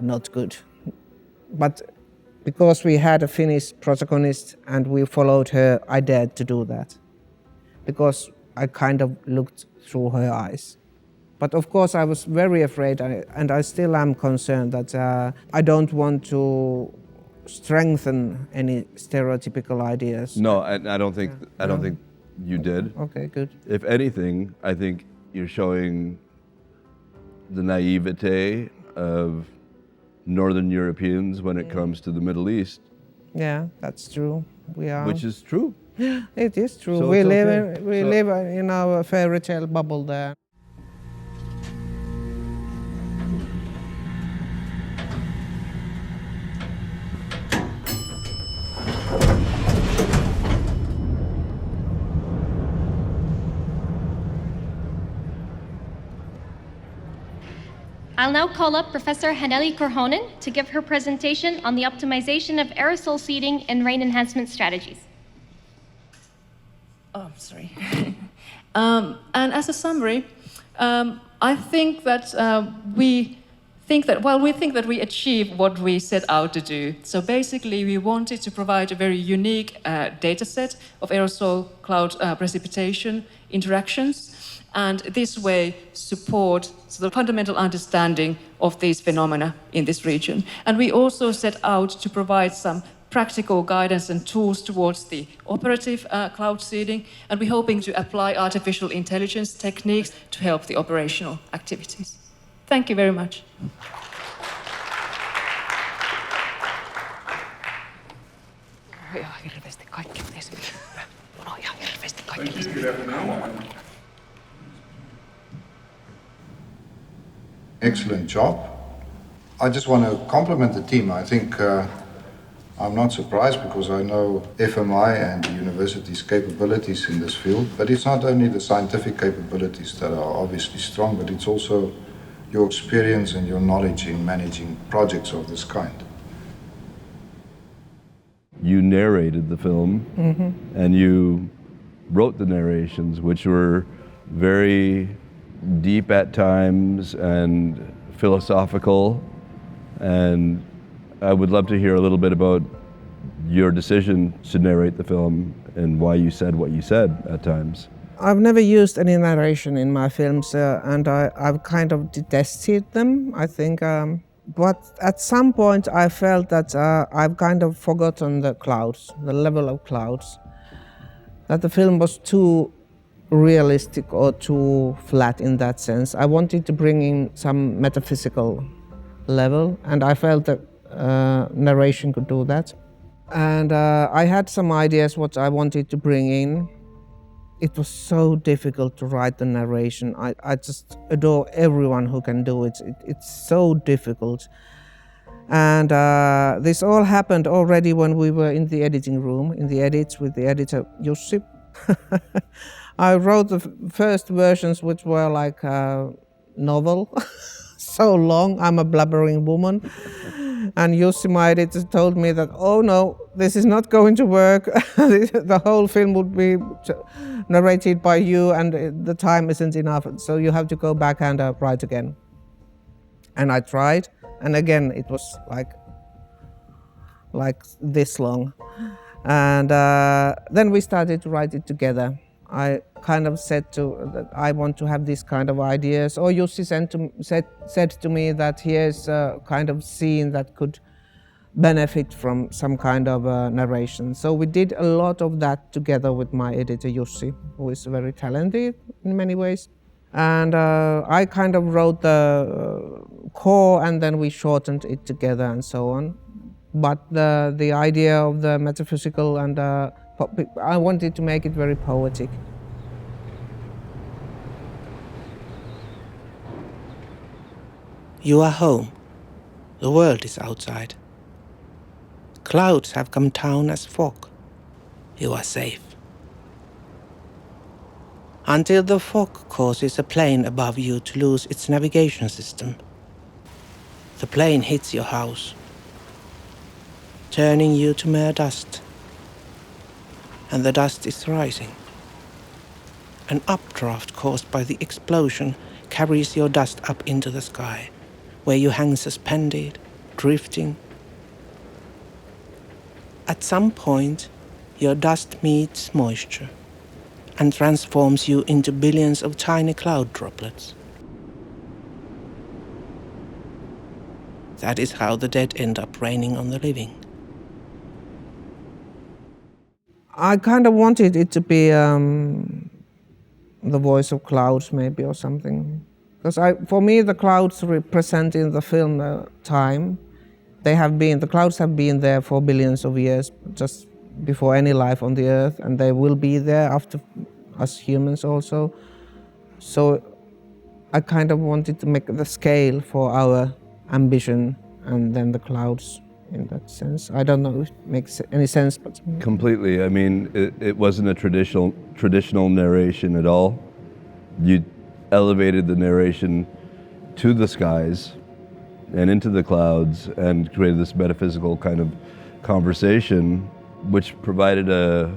not good. But Because we had a Finnish protagonist and we followed her, I dared to do that. Because I kind of looked through her eyes. But of course I was very afraid, and I still am concerned that I don't want to strengthen any stereotypical ideas. No, I don't think you did. Okay, good. If anything, I think you're showing the naivete of Northern Europeans when it comes to the Middle East. Yeah, that's true. We are. Which is true. It is true. So we it's live okay. live in our fairy tale bubble there. I'll now call up Professor Hanneli Korhonen to give her presentation on the optimization of aerosol seeding and rain enhancement strategies. Oh, I'm sorry. And as a summary, I think that we think that we achieved what we set out to do. So basically, we wanted to provide a very unique data set of aerosol cloud precipitation interactions, and this way support the fundamental understanding of these phenomena in this region. And we also set out to provide some practical guidance and tools towards the operative cloud seeding, and we're hoping to apply artificial intelligence techniques to help the operational activities. Thank you very much. Excellent job. I just want to compliment the team. I think I'm not surprised because I know FMI and the university's capabilities in this field, but it's not only the scientific capabilities that are obviously strong, but it's also your experience and your knowledge in managing projects of this kind. You narrated the film, and you wrote the narrations, which were very deep at times and philosophical, and I would love to hear a little bit about your decision to narrate the film and why you said what you said at times. I've never used any narration in my films, and I've kind of detested them, I think. But at some point I felt that I've kind of forgotten the clouds, the level of clouds. That the film was too realistic or too flat in that sense. I wanted to bring in some metaphysical level, and I felt that narration could do that. And I had some ideas what I wanted to bring in. It was so difficult to write the narration. I just adore everyone who can do it. It's so difficult. And this all happened already when we were in the editing room, in the edits with the editor Jussi. I wrote the first versions, which were like a novel, so long. I'm a blubbering woman. And Jussi, my editor, told me that, oh no, this is not going to work. The whole film would be narrated by you and the time isn't enough. So you have to go back and write again. And I tried. And again, it was like this long. And then we started to write it together. I kind of said that I want to have these kind of ideas. Or Jussi said to me that here's a kind of scene that could benefit from some kind of narration. So we did a lot of that together with my editor Jussi, who is very talented in many ways. And I kind of wrote the core, and then we shortened it together and so on. But the idea of the metaphysical and I wanted to make it very poetic. You are home. The world is outside. Clouds have come down as fog. You are safe. Until the fog causes a plane above you to lose its navigation system. The plane hits your house, turning you to mere dust. And the dust is rising. An updraft caused by the explosion carries your dust up into the sky, where you hang suspended, drifting. At some point, your dust meets moisture and transforms you into billions of tiny cloud droplets. That is how the dead end up raining on the living. I kind of wanted it to be the voice of clouds, maybe, or something. Because for me, the clouds represent in the film time. The clouds have been there for billions of years, just before any life on the earth, and they will be there after us humans also. So I kind of wanted to make the scale for our ambition and then the clouds in that sense. I don't know if it makes any sense, but... Completely. I mean, it wasn't a traditional narration at all. You elevated the narration to the skies and into the clouds and created this metaphysical kind of conversation, which provided a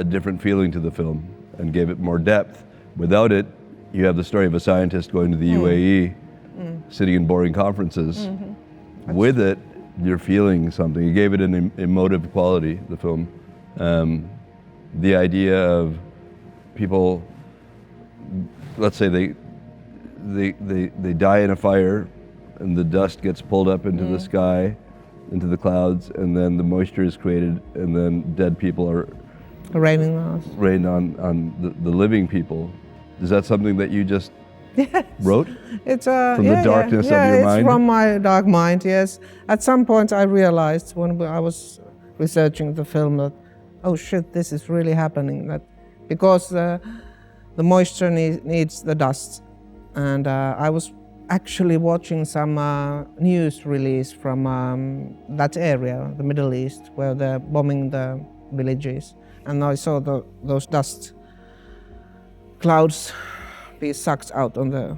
different feeling to the film and gave it more depth. Without it, you have the story of a scientist going to the UAE, sitting in boring conferences. With it, you're feeling something. You gave it an emotive quality, the film. The idea of people, let's say they die in a fire and the dust gets pulled up into the sky, into the clouds, and then the moisture is created, and then dead people are raining on us. Rain on the living people. Is that something that you just wrote? It's from the darkness of your mind? It's from my dark mind, yes. At some point I realized when I was researching the film that, oh shit, this is really happening. That because the moisture needs the dust. And I was actually watching some news release from that area, the Middle East, where they're bombing the villages. And I saw those dust clouds be sucked out on the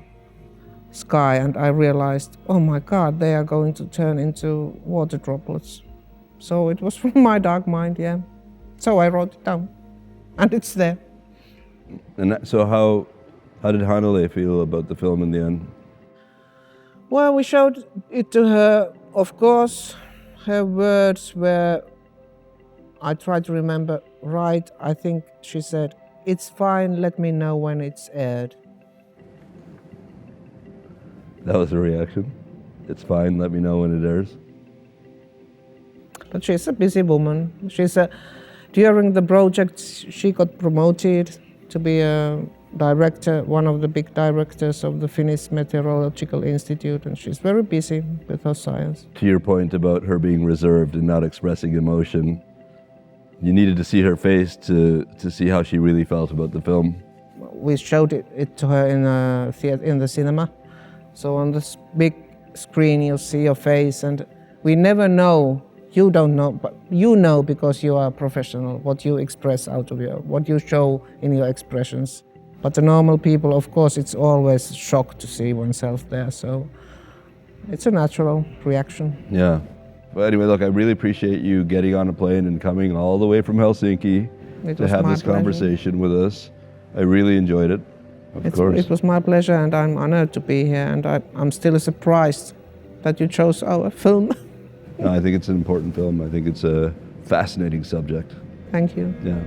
sky, and I realized, oh my God, they are going to turn into water droplets. So it was from my dark mind, yeah. So I wrote it down, and it's there. And so how did Hannele feel about the film in the end? Well, we showed it to her. Of course, her words were, I try to remember right, I think she said, "It's fine, let me know when it's aired." That was her reaction? It's fine, let me know when it airs? But she's a busy woman. During the project, she got promoted to be a director, one of the big directors of the Finnish Meteorological Institute, and she's very busy with her science. To your point about her being reserved and not expressing emotion, you needed to see her face to see how she really felt about the film. We showed it to her in the cinema. So on this big screen you'll see your face, and we never know, you don't know, but you know because you are a professional, what you express out of what you show in your expressions. But the normal people, of course, it's always shocked to see oneself there, so it's a natural reaction. Yeah. But anyway, look, I really appreciate you getting on a plane and coming all the way from Helsinki to have this conversation with us. I really enjoyed it, of course. It was my pleasure, and I'm honored to be here, and I'm still surprised that you chose our film. No, I think it's an important film. I think it's a fascinating subject. Thank you. Yeah.